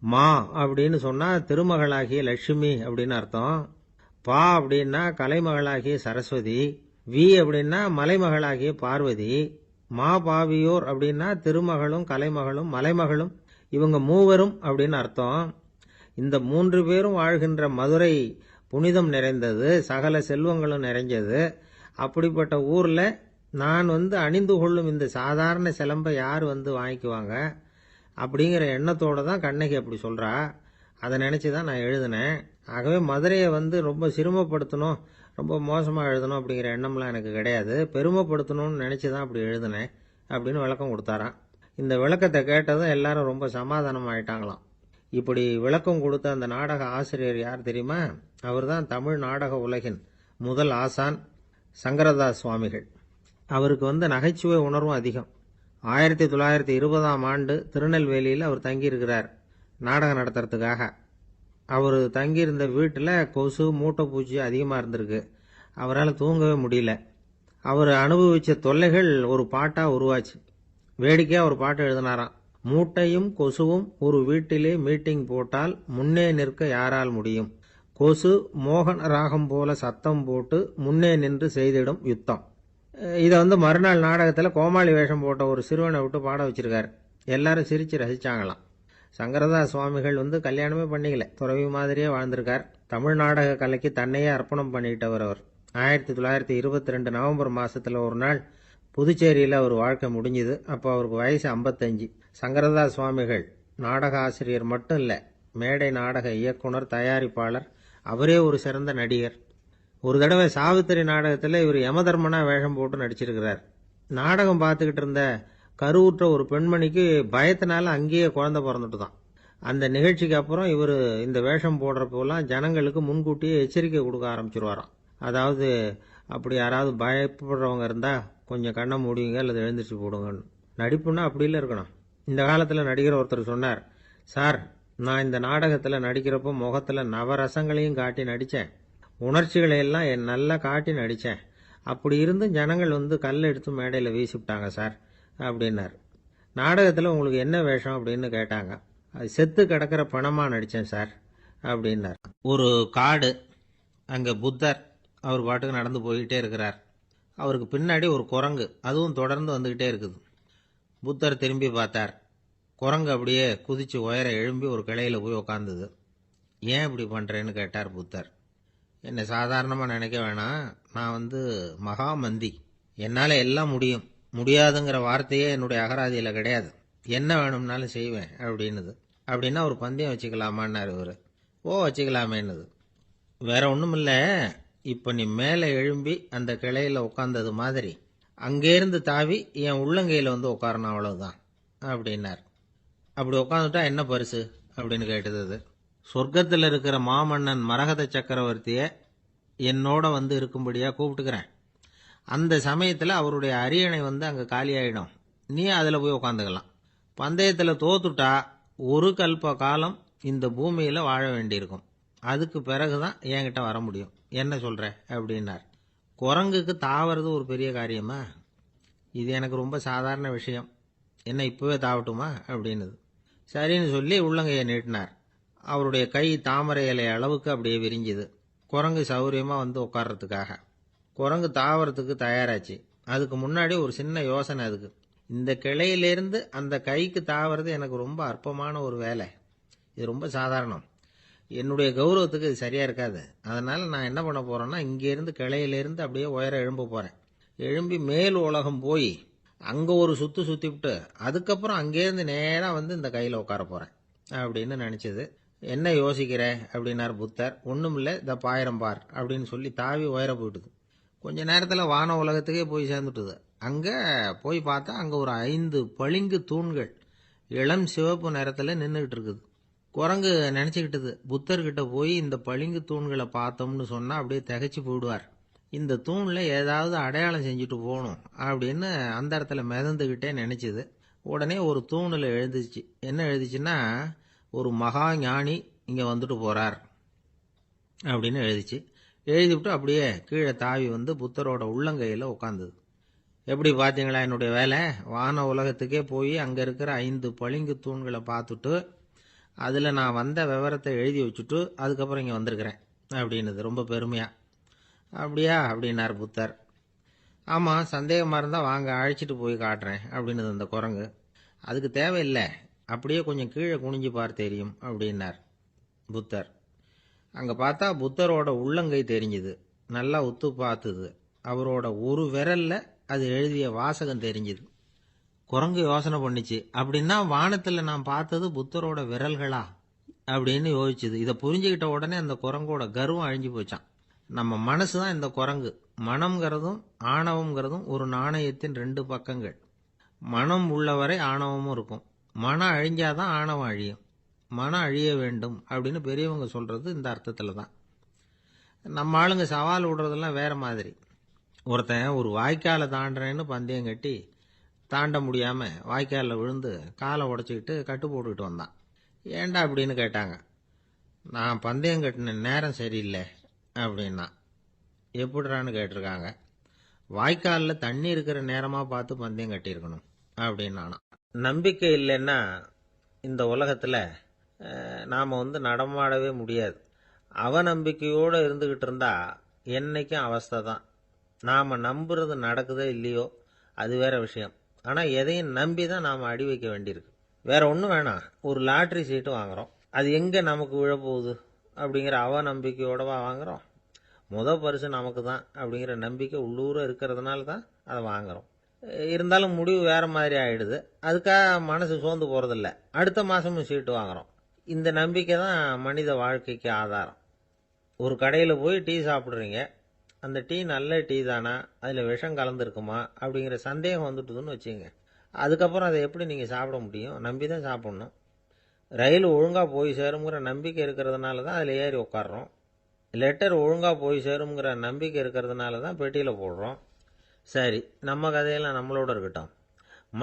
மா அப்படின்னு சொன்னால் திருமகளாகிய லட்சுமி அப்படின்னு அர்த்தம். பா அப்படின்னா கலைமகளாகிய சரஸ்வதி. வி அப்படின்னா மலைமகளாகிய பார்வதி. மா பாவியோர் அப்படின்னா திருமகளும் கலைமகளும் மலைமகளும், இவங்க மூவரும் அப்படின்னு அர்த்தம். இந்த 3 பேரும் வாழ்கின்ற மதுரை புனிதம் நிறைந்தது, சகல செல்வங்களும் நிறைஞ்சது. அப்படிப்பட்ட ஊரில் நான் அணிந்து கொள்ளும் இந்த சாதாரண சிலம்பை யார் வாங்கிக்குவாங்க அப்படிங்கிற எண்ணத்தோடு தான் கண்ணகி அப்படி சொல்கிறா. அதை நினச்சி தான் நான் எழுதினேன். ஆகவே மதுரையை ரொம்ப சிரமப்படுத்தணும், ரொம்ப மோசமாக எழுதணும் அப்படிங்கிற எண்ணம்லாம் எனக்கு கிடையாது. பெருமைப்படுத்தணும்னு நினச்சி தான் அப்படி எழுதினேன் அப்படின்னு விளக்கம் கொடுத்தாராம். இந்த விளக்கத்தை கேட்டதும் எல்லாரும் ரொம்ப சமாதானம் ஆயிட்டாங்களாம். இப்படி விளக்கம் கொடுத்த அந்த நாடக ஆசிரியர் யார் தெரியுமா? அவர் தான் தமிழ் நாடக உலகின் முதல் ஆசான் சங்கரதாஸ் சுவாமிகள். அவருக்கு நகைச்சுவை உணர்வும் அதிகம். 1920ஆம் ஆண்டு திருநெல்வேலியில் அவர் தங்கியிருக்கிறார் நாடகம் நடத்துறதுக்காக. அவர் தங்கியிருந்த வீட்டில் கொசு மூட்டை பூச்சி அதிகமாக இருந்திருக்கு. அவரால் தூங்கவே முடியல. அவர் அனுபவித்த தொல்லைகள் ஒரு பாட்டாக உருவாச்சு. வேடிக்கையாக ஒரு பாட்டு எழுதினாராம். மூட்டையும் கொசுவும் ஒரு வீட்டிலே மீட்டிங் போட்டால் முன்னே நிற்க யாரால் முடியும்? கொசு மோகன ராகம் போல சத்தம் போட்டு முன்னே நின்று செய்திடும் யுத்தம். இதை மறுநாள் நாடகத்தில் கோமாளி வேஷம் போட்ட ஒரு சிறுவனை விட்டு பாட வச்சிருக்காரு. எல்லாரும் சிரித்து ரசிச்சாங்களாம். சங்கரதாஸ் சுவாமிகள் கல்யாணமே பண்ணிக்கல, துறவி மாதிரியே வாழ்ந்திருக்கார். தமிழ் நாடக கலைக்கு தன்னையே அர்ப்பணம் பண்ணிட்டவர் அவர். 1922 நவம்பர் மாதத்தில் ஒரு நாள் புதுச்சேரியில் அவர் வாழ்க்கை முடிஞ்சுது. அப்போ அவருக்கு வயசு 55. சங்கரதாஸ் சுவாமிகள் நாடக ஆசிரியர் மட்டும் இல்லை, மேடை நாடக இயக்குனர், தயாரிப்பாளர், அவரே ஒரு சிறந்த நடிகர். ஒரு தடவை சாவித்திரி நாடகத்தில் இவர் யமதர்மனா வேஷம் போட்டு நடிச்சிருக்கிறார். நாடகம் பார்த்துக்கிட்டு இருந்த கருவுற்ற ஒரு பெண்மணிக்கு பயத்தினால அங்கேயே குழந்தை பிறந்துட்டு தான். அந்த நிகழ்ச்சிக்கு அப்புறம் இவர் இந்த வேஷம் போடுறப்போலாம் ஜனங்களுக்கு முன்கூட்டியே எச்சரிக்கை கொடுக்க ஆரம்பிச்சிருவாராம். அதாவது அப்படி யாராவது பயப்படுறவங்க இருந்தால் கொஞ்சம் கண்ணை மூடிங்க அல்லது எழுந்திரிச்சு போடுங்கன்னு. நடிப்புன்னா அப்படிலாம் இருக்கணும். இந்த காலத்தில் நடிகர் ஒருத்தர் சொன்னார், சார் நான் இந்த நாடகத்தில் நடிக்கிறப்போ முகத்தில் நவரசங்களையும் காட்டி நடித்தேன், உணர்ச்சிகளை எல்லாம் நல்லா காட்டி நடித்தேன். அப்படி இருந்தும் ஜனங்கள் கல் எடுத்து மேடையில் வீசிவிட்டாங்க சார் அப்படின்னார். நாடகத்தில் உங்களுக்கு என்ன வேஷம் அப்படின்னு கேட்டாங்க. அது செத்து கிடக்கிற பணமாக நடித்தேன் சார் அப்படின்னார். ஒரு காடு, அங்கே புத்தர் அவர் பாட்டுக்கு நடந்து போய்கிட்டே இருக்கிறார். அவருக்கு பின்னாடி ஒரு குரங்கு, அதுவும் தொடர்ந்து வந்துக்கிட்டே இருக்குது. புத்தர் திரும்பி பார்த்தார். குரங்கு அப்படியே குதிச்சு உயர எழும்பி ஒரு கிளையில் போய் உக்காந்துது. ஏன் இப்படி பண்ணுறேன்னு கேட்டார் புத்தர். என்னை சாதாரணமாக நினைக்க வேணாம், நான் மகாமந்தி, என்னால் எல்லாம் முடியும், முடியாதுங்கிற வார்த்தையே என்னுடைய அகராதியில் கிடையாது, என்ன வேணும்னாலும் செய்வேன் அப்படின்னுது. அப்படின்னா ஒரு பந்தயம் வச்சுக்கலாமான்னாரு இவர். ஓ வச்சுக்கலாமேன்னுது. வேற ஒன்றும் இல்லை, இப்போ நீ மேலே எழும்பி அந்த கிளையில் உட்காந்தது மாதிரி அங்கேருந்து தாவி என் உள்ளங்கையில் உட்காரணும், அவ்வளவுதான் அப்படின்னார். அப்படி உட்காந்துட்டா என்ன பரிசு அப்படின்னு கேட்டது அது. சொர்க்கத்தில் இருக்கிற மாமன்னன் மரகத சக்கரவர்த்தியை என்னோட இருக்கும்படியாக கூப்பிட்டுக்கிறேன். அந்த சமயத்தில் அவருடைய அரியணை அங்கே காலியாயிடும், நீ அதில் போய் உட்காந்துக்கலாம். பந்தயத்தில் தோத்துட்டா ஒரு கல்ப காலம் இந்த பூமியில் வாழ வேண்டியிருக்கும், அதுக்கு பிறகுதான் என்கிட்ட வர முடியும், என்ன சொல்ற அப்படின்னார். குரங்குக்கு தாவறது ஒரு பெரிய காரியமா? இது எனக்கு ரொம்ப சாதாரண விஷயம், என்ன இப்பவே தாவட்டுமா அப்படின்னுது. சரின்னு சொல்லி உள்ளங்கையை நீட்டினார். அவருடைய கை தாமரை இலை அளவுக்கு அப்படியே விரிஞ்சுது. குரங்கு சௌரியமா உட்கார்றதுக்காக. குரங்கு தாவறதுக்கு தயாராச்சு. அதுக்கு முன்னாடி ஒரு சின்ன யோசனை அதுக்கு. இந்த கிளையிலிருந்து அந்த கைக்கு தாவறது எனக்கு ரொம்ப அற்பமான ஒரு வேலை, இது ரொம்ப சாதாரணம், என்னுடைய கௌரவத்துக்கு இது சரியா இருக்காது. அதனால நான் என்ன பண்ண போறேன்னா, இங்கேருந்து கிளையிலிருந்து அப்படியே உயர எழும்ப போறேன். எழும்பி மேல் உலகம் போய் அங்க ஒரு சுத்து சுத்திவிட்டு அதுக்கப்புறம் அங்கேருந்து நேரா இந்த கையில உட்கார போறேன் அப்படின்னு நினைச்சது. என்ன யோசிக்கிற அப்படின்னார் புத்தர். ஒண்ணும் இல்லை, இந்த பாயிரம் பார் அப்படின்னு சொல்லி தாவி உயர போயிட்டுது. கொஞ்ச நேரத்தில் வான உலகத்துக்கே போய் சேர்ந்துட்டுது. அங்க போய் பார்த்தா அங்க ஒரு 5 பளிங்கு தூண்கள் இளம் சிவப்பு நிறத்துல நின்றுகிட்டு இருக்குது. குரங்கு நினைச்சுக்கிட்டது, புத்தர்கிட்ட போய் இந்த பளிங்கு தூண்களை பார்த்தோம்னு சொன்னா அப்படியே திகைச்சு போயிடுவார், இந்த தூண்ல ஏதாவது அடையாளம் செஞ்சுட்டு போகணும் அப்படின்னு அந்த இடத்துல மிதந்துகிட்டே நினைச்சுது. உடனே ஒரு தூணில் எழுந்துச்சு. என்ன எழுதிச்சுன்னா, ஒரு மகா ஞானி இங்க வந்துட்டு போறார் அப்படின்னு எழுதிச்சு. எழுதிவிட்டு அப்படியே கீழே தாவி புத்தரோட உள்ளங்கையில் உட்காந்துது. எப்படி பார்த்தீங்களா என்னுடைய வேலை? வான உலகத்துக்கே போய் அங்கே இருக்கிற 5 பளிங்கு தூண்களை பார்த்துட்டு அதில் நான் வந்த விவரத்தை எழுதி வச்சுட்டு அதுக்கப்புறம் இங்கே வந்திருக்கிறேன் அப்படின்னுது ரொம்ப பெருமையா. அப்படியா அப்படின்னார் புத்தர். ஆமாம், சந்தேகமாக இருந்தால் வாங்க அழைச்சிட்டு போய் காட்டுறேன் அப்படின்னுது அந்த குரங்கு. அதுக்கு தேவையில்லை, அப்படியே கொஞ்சம் கீழே குனிஞ்சு பார் தெரியும் அப்படின்னார் புத்தர். அங்கே பார்த்தா புத்தரோட உள்ளங்கை தெரிஞ்சுது. நல்லா உத்து பார்த்துது. அவரோட ஒரு விரல்ல அது எழுதிய வாசகம் தெரிஞ்சுது. குரங்கு யோசனை பண்ணிச்சு, அப்படின்னா வானத்தில் நான் பார்த்தது புத்தரோட விரல்களா அப்படின்னு யோசிச்சுது. இதை புரிஞ்சுக்கிட்ட உடனே அந்த குரங்கோட கர்வம் அழிஞ்சு போச்சான். நம்ம மனசு தான் இந்த குரங்கு. மனம்ங்கிறதும் ஆணவம்ங்கிறதும் ஒரு நாணயத்தின் ரெண்டு பக்கங்கள். மனம் உள்ளவரை ஆணவமும் இருக்கும். மனம் அழிஞ்சாதான் ஆணவம் அழியும். மனம் அழிய வேண்டும் அப்படின்னு பெரியவங்க சொல்றது இந்த அர்த்தத்தில் தான். நம்ம ஆளுங்க சவால் விடுறதெல்லாம் வேற மாதிரி. ஒருத்தன் ஒரு வாய்க்காலை தாண்டுறேன்னு பந்தயம் கட்டி தாண்ட முடியாம வாய்க்காலில் விழுந்து காலை உடச்சிக்கிட்டு கட்டு போட்டுக்கிட்டு வந்தான். ஏண்டா அப்படின்னு கேட்டாங்க. நான் பந்தயம் கட்டின நேரம் சரியில்லை அப்படின்னா. எப்படிறான்னு கேட்டிருக்காங்க. வாய்க்காலில் தண்ணி இருக்கிற நேரமாக பார்த்து பந்தயம் கட்டியிருக்கணும் அப்படின்னா. நம்பிக்கை இல்லைன்னா இந்த உலகத்தில் நாம் நடமாடவே முடியாது. அவநம்பிக்கையோடு இருந்துக்கிட்டு இருந்தா என்னைக்கும் அவஸ்தை தான். நாம் நம்புறது நடக்குதோ இல்லையோ அது வேற விஷயம். ஆனால் எதையும் நம்பி தான் நாம் அடி வைக்க வேண்டியிருக்கு. வேற ஒன்றும் வேணாம். ஒரு லாட்ரி சீட்டு வாங்குகிறோம். அது எங்கே நமக்கு விழப்போகுது அப்படிங்கிற அவநம்பிக்கையோடவா வாங்குகிறோம்? பரிசு நமக்கு தான் அப்படிங்கிற நம்பிக்கை உள்ளூர இருக்கிறதுனால தான் அதை வாங்குகிறோம். இருந்தாலும் முடிவு வேற மாதிரி ஆயிடுது. அதுக்காக மனசு சோர்ந்து போகிறதில்ல. அடுத்த மாதமும் சீட்டு வாங்குகிறோம். இந்த நம்பிக்கை தான் மனித வாழ்க்கைக்கு ஆதாரம். ஒரு கடையில் போய் டீ சாப்பிட்றீங்க. அந்த டீ நல்ல டீ தானா, அதில் விஷம் கலந்துருக்குமா அப்படிங்கிற சந்தேகம் வந்துட்டுதுன்னு வச்சுங்க. அதுக்கப்புறம் அதை எப்படி நீங்கள் சாப்பிட முடியும்? நம்பி தான் சாப்பிட்ணும். ரயில் ஒழுங்காக போய் சேருங்கிற நம்பிக்கை இருக்கிறதுனால தான் அதில் ஏறி உட்காடுறோம். லெட்டர் ஒழுங்காக போய் சேருங்கிற நம்பிக்கை இருக்கிறதுனால தான் பெட்டியில் போடுறோம். சரி, நம்ம கதையெல்லாம் நம்மளோட இருக்கட்டும்.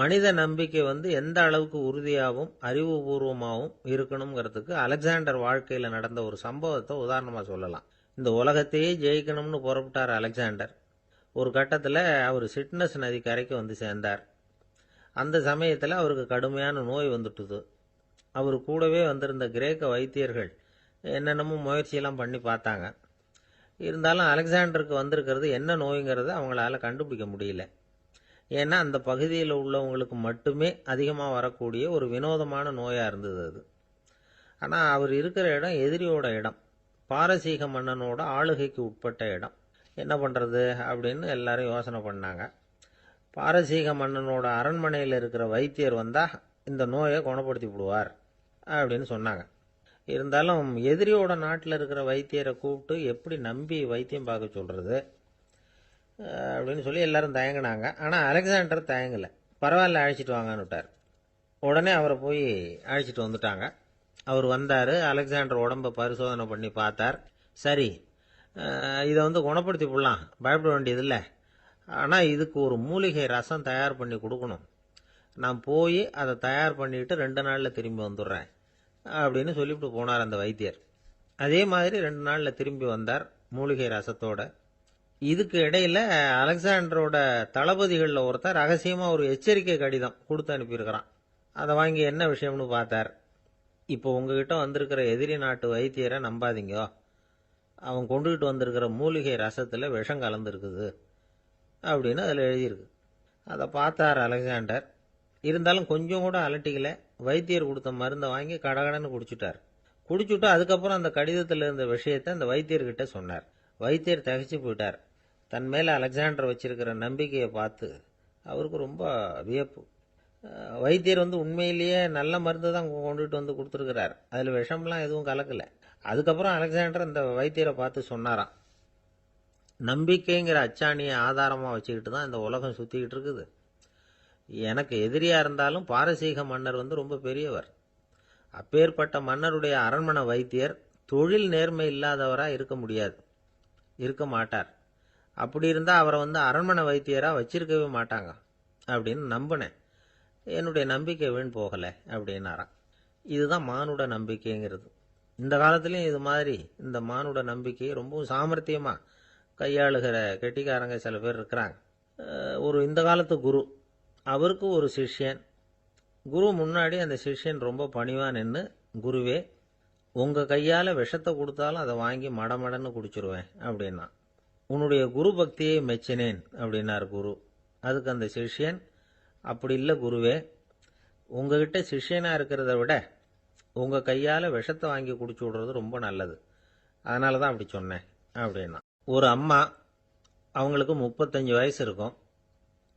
மனித நம்பிக்கை எந்த அளவுக்கு உறுதியாகவும் அறிவுபூர்வமாகவும் இருக்கணுங்கிறதுக்கு அலெக்சாண்டர் வாழ்க்கையில் நடந்த ஒரு சம்பவத்தை உதாரணமாக சொல்லலாம். இந்த உலகத்தையே ஜெயிக்கணும்னு புறப்பட்டார் அலெக்சாண்டர். ஒரு கட்டத்தில் அவர் சிட்னஸ் நதி கரைக்கு சேர்ந்தார். அந்த சமயத்தில் அவருக்கு கடுமையான நோய் வந்துட்டுது. அவர் கூடவே வந்திருந்த கிரேக்க வைத்தியர்கள் என்னென்னமோ முயற்சியெல்லாம் பண்ணி பார்த்தாங்க. இருந்தாலும் அலெக்சாண்டருக்கு வந்திருக்கிறது என்ன நோய்ங்கிறத அவங்களால கண்டுபிடிக்க முடியல. ஏன்னா அந்த பகுதியில் உள்ளவங்களுக்கு மட்டுமே அதிகமாக வரக்கூடிய ஒரு வினோதமான நோயாக இருந்தது அது. ஆனால் அவர் இருக்கிற இடம் எதிரியோட இடம். பாரசீக மன்னனோட ஆளுகைக்கு உட்பட்ட இடம். என்ன பண்ணுறது அப்படின்னு எல்லாரும் யோசனை பண்ணாங்க. பாரசீக மன்னனோட அரண்மனையில் இருக்கிற வைத்தியர் வந்தால் இந்த நோயை குணப்படுத்தி விடுவார் அப்படின்னு சொன்னாங்க. இருந்தாலும் எதிரியோட நாட்டில் இருக்கிற வைத்தியரை கூப்பிட்டு எப்படி நம்பி வைத்தியம் பார்க்க சொல்கிறது அப்படின்னு சொல்லி எல்லாரும் தயங்கினாங்க. ஆனால் அலெக்சாண்டர் தயங்கலை. பரவாயில்ல, அழைச்சிட்டு வாங்கன்னு விட்டார். உடனே அவரை போய் அழைச்சிட்டு வந்துட்டாங்க. அவர் வந்தார். அலெக்சாண்டர் உடம்பை பரிசோதனை பண்ணி பார்த்தார். சரி, இதை குணப்படுத்தி விடலாம், பயப்பட வேண்டியதில்லை. ஆனால் இதுக்கு ஒரு மூலிகை ரசம் தயார் பண்ணி கொடுக்கணும். நான் போய் அதை தயார் பண்ணிவிட்டு 2 நாளில் திரும்பி வந்துடுறேன் அப்படின்னு சொல்லிவிட்டு போனார் அந்த வைத்தியர். அதே மாதிரி 2 நாளில் திரும்பி வந்தார் மூலிகை ரசத்தோட. இதுக்கு இடையில் அலெக்சாண்டரோட தளபதிகளில் ஒருத்தர் ரகசியமாக ஒரு எச்சரிக்கை கடிதம் கொடுத்து அனுப்பியிருக்கிறான். அதை வாங்கி என்ன விஷயம்னு பார்த்தார். இப்போ உங்ககிட்ட வந்திருக்கிற எதிரி நாட்டு வைத்தியரை நம்பாதீங்க. அவன் கொண்டுகிட்டு வந்திருக்கிற மூலிகை ரசத்தில் விஷம் கலந்துருக்குது அப்படின்னு அதில் எழுதியிருக்கு. அதை பார்த்தார் அலெக்சாண்டர். இருந்தாலும் கொஞ்சம் கூட அலட்டிக்கல. வைத்தியர் கொடுத்த மருந்தை வாங்கி கடகடன்னு குடிச்சுட்டார். குடிச்சுட்டு அதுக்கப்புறம் அந்த கடிதத்தில் இருந்த விஷயத்தை அந்த வைத்தியர்கிட்ட சொன்னார். வைத்தியர் தகைச்சு போயிட்டார். தன் மேலே அலெக்சாண்டர் வச்சிருக்கிற நம்பிக்கையை பார்த்து அவருக்கு ரொம்ப வியப்பு. வைத்தியர் உண்மையிலேயே நல்ல மருந்து தான் கொண்டுகிட்டு கொடுத்துருக்கிறார். அதில் விஷம்லாம் எதுவும் கலக்கலை. அதுக்கப்புறம் அலெக்சாண்டர் அந்த வைத்தியரை பார்த்து சொன்னாராம், நம்பிக்கைங்கிற அச்சாணியை ஆதாரமாக வச்சுக்கிட்டு தான் இந்த உலகம் சுற்றிக்கிட்டு இருக்குது. எனக்கு எதிரியாக இருந்தாலும் பாரசீக மன்னர் ரொம்ப பெரியவர். அப்பேற்பட்ட மன்னருடைய அரண்மனை வைத்தியர் தொழில் நேர்மை இல்லாதவராக இருக்க முடியாது, இருக்க மாட்டார். அப்படி இருந்தால் அவரை அரண்மனை வைத்தியராக வச்சிருக்கவே மாட்டாங்க அப்படின்னு நம்பினேன். என்னுடைய நம்பிக்கை வீண் போகலை அப்படின்னாராம். இதுதான் மானுட நம்பிக்கைங்கிறது. இந்த காலத்துலேயும் இது மாதிரி இந்த மானுட நம்பிக்கையை ரொம்பவும் சாமர்த்தியமாக கையாளுகிற கெட்டிக்காரங்க சில பேர் இருக்கிறாங்க. ஒரு இந்த காலத்து குரு, அவருக்கு ஒரு சிஷ்யன். குரு முன்னாடி அந்த சிஷ்யன் ரொம்ப பணிவாக நின்று, குருவே, உங்கள் கையால் விஷத்தை கொடுத்தாலும் அதை வாங்கி மடமடன்னு குடிச்சிருவேன் அப்படின்னா. உன்னுடைய குரு பக்தியை மெச்சினேன் அப்படின்னார் குரு. அதுக்கு அந்த சிஷ்யன், அப்படி இல்லை குருவே, உங்ககிட்ட சிஷ்யனாக இருக்கிறத விட உங்கள் கையால் விஷத்தை வாங்கி குடிச்சு விடுறது ரொம்ப நல்லது, அதனால தான் அப்படி சொன்னேன் அப்படின்னா. ஒரு அம்மா, அவங்களுக்கு 35 வயசு இருக்கும்.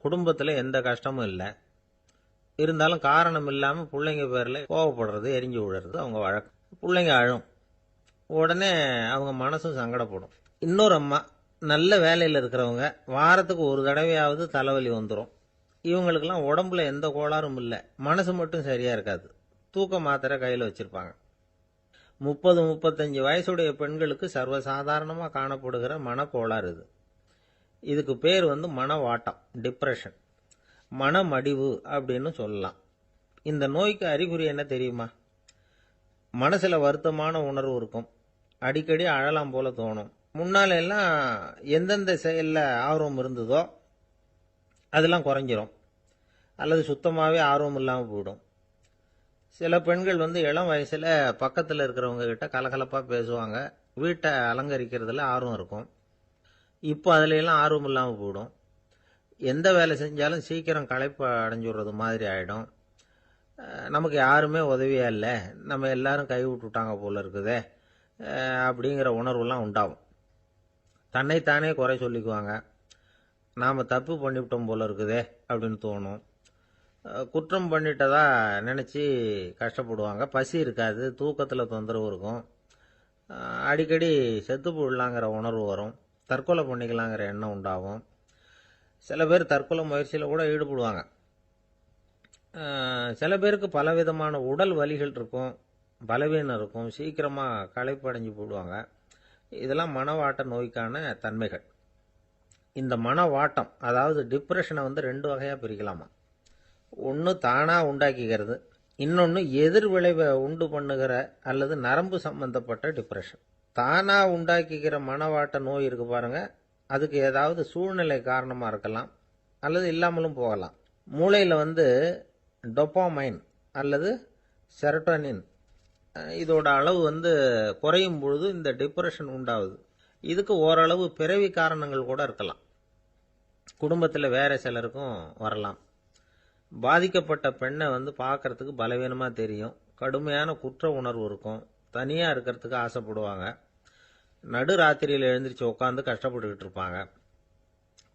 குடும்பத்தில் எந்த கஷ்டமும் இல்லை, இருந்தாலும் காரணம் இல்லாமல் பிள்ளைங்க பேரில் கோவப்படுறது, எரிஞ்சு விழுறது அவங்க வழக்கம். பிள்ளைங்க அழும், உடனே அவங்க மனசும் சங்கடப்படும். இன்னொரு அம்மா நல்ல வேலையில் இருக்கிறவங்க, வாரத்துக்கு ஒரு தடவையாவது தலைவலி வந்துடும். இவங்களுக்கெல்லாம் உடம்புல எந்த கோளாறும் இல்லை, மனசு மட்டும் சரியாக இருக்காது. தூக்க மாத்திரை கையில் வச்சுருப்பாங்க. 30-35 வயசுடைய பெண்களுக்கு சர்வசாதாரணமாக காணப்படுகிற மனக்கோளாறு இது. இதுக்கு பேர் மனவாட்டம், டிப்ரெஷன், மனமடிவு அப்படின்னு சொல்லலாம். இந்த நோய்க்கு அறிகுறி என்ன தெரியுமா? மனசில் வருத்தமான உணர்வு இருக்கும், அடிக்கடி அழலாம் போல தோணும். முன்னால எல்லாம் எந்தெந்த செயலில் ஆர்வம் இருந்ததோ அதெல்லாம் குறைஞ்சிரும், அல்லது சுத்தமாகவே ஆர்வம் இல்லாமல் போயிடும். சில பெண்கள் இளம் வயசில் பக்கத்தில் இருக்கிறவங்க கிட்ட கலகலப்பாக பேசுவாங்க, வீட்டை அலங்கரிக்கிறதுல ஆர்வம் இருக்கும். இப்போ அதுல எல்லாம் ஆர்வம் இல்லாமல் போயிடும். எந்த வேலை செஞ்சாலும் சீக்கிரம் களைப்பு அடைஞ்சுடுறது மாதிரி ஆகிடும். நமக்கு யாருமே உதவியா இல்லை, நம்ம எல்லாரும் கை விட்டுட்டாங்க போல இருக்குதே அப்படிங்கிற உணர்வுலாம் உண்டாகும். தன்னைத்தானே குறை சொல்லிக்குவாங்க, நாம் தப்பு பண்ணிவிட்டோம் போல இருக்குதே அப்படின்னு தோணும். குற்றம் பண்ணிட்டதா நினச்சி கஷ்டப்படுவாங்க. பசி இருக்காது, தூக்கத்தில் தொந்தரவு இருக்கும், அடிக்கடி செத்து போடலாங்கிற உணர்வு வரும், தற்கொலை பண்ணிக்கலாங்கிற எண்ணம் உண்டாகும். சில பேர் தற்கொலை முயற்சியில் கூட ஈடுபடுவாங்க. சில பேருக்கு பலவிதமான உடல் வலிகள் இருக்கும், பலவீனம் இருக்கும், சீக்கிரமாக களைப்படைஞ்சு போடுவாங்க. இதெல்லாம் மனவாட்ட நோய்க்கான தன்மைகள். இந்த மனவாட்டம், அதாவது டிப்ரெஷனை 2 வகையாக பிரிக்கலாமா. ஒன்று தானாக உண்டாக்கிக்கிறது, இன்னொன்று எதிர் விளைவை உண்டு பண்ணுகிற அல்லது நரம்பு சம்பந்தப்பட்ட டிப்ரெஷன். தானாக உண்டாக்கிக்கிற மனவாட்ட நோய் இருக்கு பாருங்க, அதுக்கு ஏதாவது சூழ்நிலை காரணமாக இருக்கலாம், அல்லது இல்லாமலும் போகலாம். மூளையில் டொப்பாமைன் அல்லது செரட்டோனின் இதோட அளவு குறையும் பொழுது இந்த டிப்ரெஷன் உண்டாகுது. இதுக்கு ஓரளவு பிறவி காரணங்கள் கூட இருக்கலாம், குடும்பத்தில் வேற சிலருக்கும் வரலாம். பாதிக்கப்பட்ட பெண்ணை பார்க்கறதுக்கு பலவீனமாக தெரியும், கடுமையான குற்ற உணர்வு இருக்கும், தனியாக இருக்கிறதுக்கு ஆசைப்படுவாங்க, நடு ராத்திரியில் எழுந்திரிச்சு உட்காந்து கஷ்டப்பட்டுக்கிட்டு இருப்பாங்க,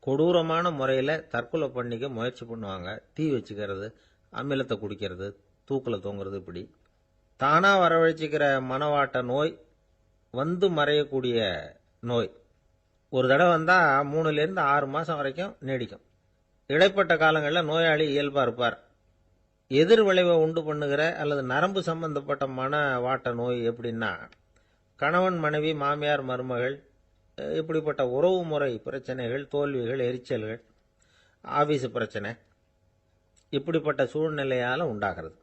கொடூரமான முறையில் தற்கொலை பண்ணிக்க முயற்சி பண்ணுவாங்க, தீ வச்சுக்கிறது, அமிலத்தை குடிக்கிறது, தூக்கில் தொங்குறது. இப்படி தானாக வரவழைச்சிக்கிற மனவாட்ட நோய் மறையக்கூடிய நோய். ஒரு தடவை வந்தால் 3லேருந்து 6 மாதம் வரைக்கும் நீடிக்கும். இடைப்பட்ட காலங்களில் நோயாளி இயல்பாக இருப்பார். எதிர் விளைவை உண்டு பண்ணுகிற அல்லது நரம்பு சம்பந்தப்பட்ட மனவாட்ட நோய் எப்படின்னா, கணவன் மனைவி, மாமியார் மருமகள், இப்படிப்பட்ட உறவு முறை பிரச்சனைகள், தோல்விகள், எரிச்சல்கள், ஆபீஸ் பிரச்சனை, இப்படிப்பட்ட சூழ்நிலையால் உண்டாகிறது.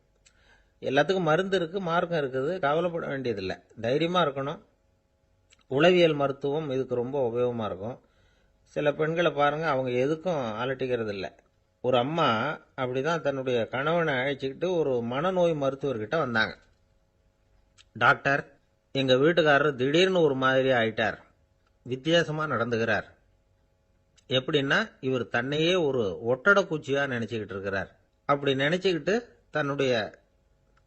எல்லாத்துக்கும் மருந்து இருக்குது, மார்க்கம் இருக்குது, கவலைப்பட வேண்டியதில்லை, தைரியமாக இருக்கணும். உளவியல் மருத்துவம் இதுக்கு ரொம்ப உபயோகமாக இருக்கும். சில பெண்களை பாருங்கள், அவங்க எதுக்கும் அலட்டிக்கிறது இல்லை. ஒரு அம்மா அப்படி தான் தன்னுடைய கணவனை அழைச்சிக்கிட்டு ஒரு மனநோய் மருத்துவர்கிட்ட வந்தாங்க. டாக்டர், எங்கள் வீட்டுக்காரர் திடீர்னு ஒரு மாதிரி ஆயிட்டார், வித்தியாசமாக நடந்துகிறார். எப்படின்னா, இவர் தன்னையே ஒரு ஒட்டடை பூச்சியாக நினச்சிக்கிட்டு இருக்கிறார். அப்படி நினச்சிக்கிட்டு தன்னுடைய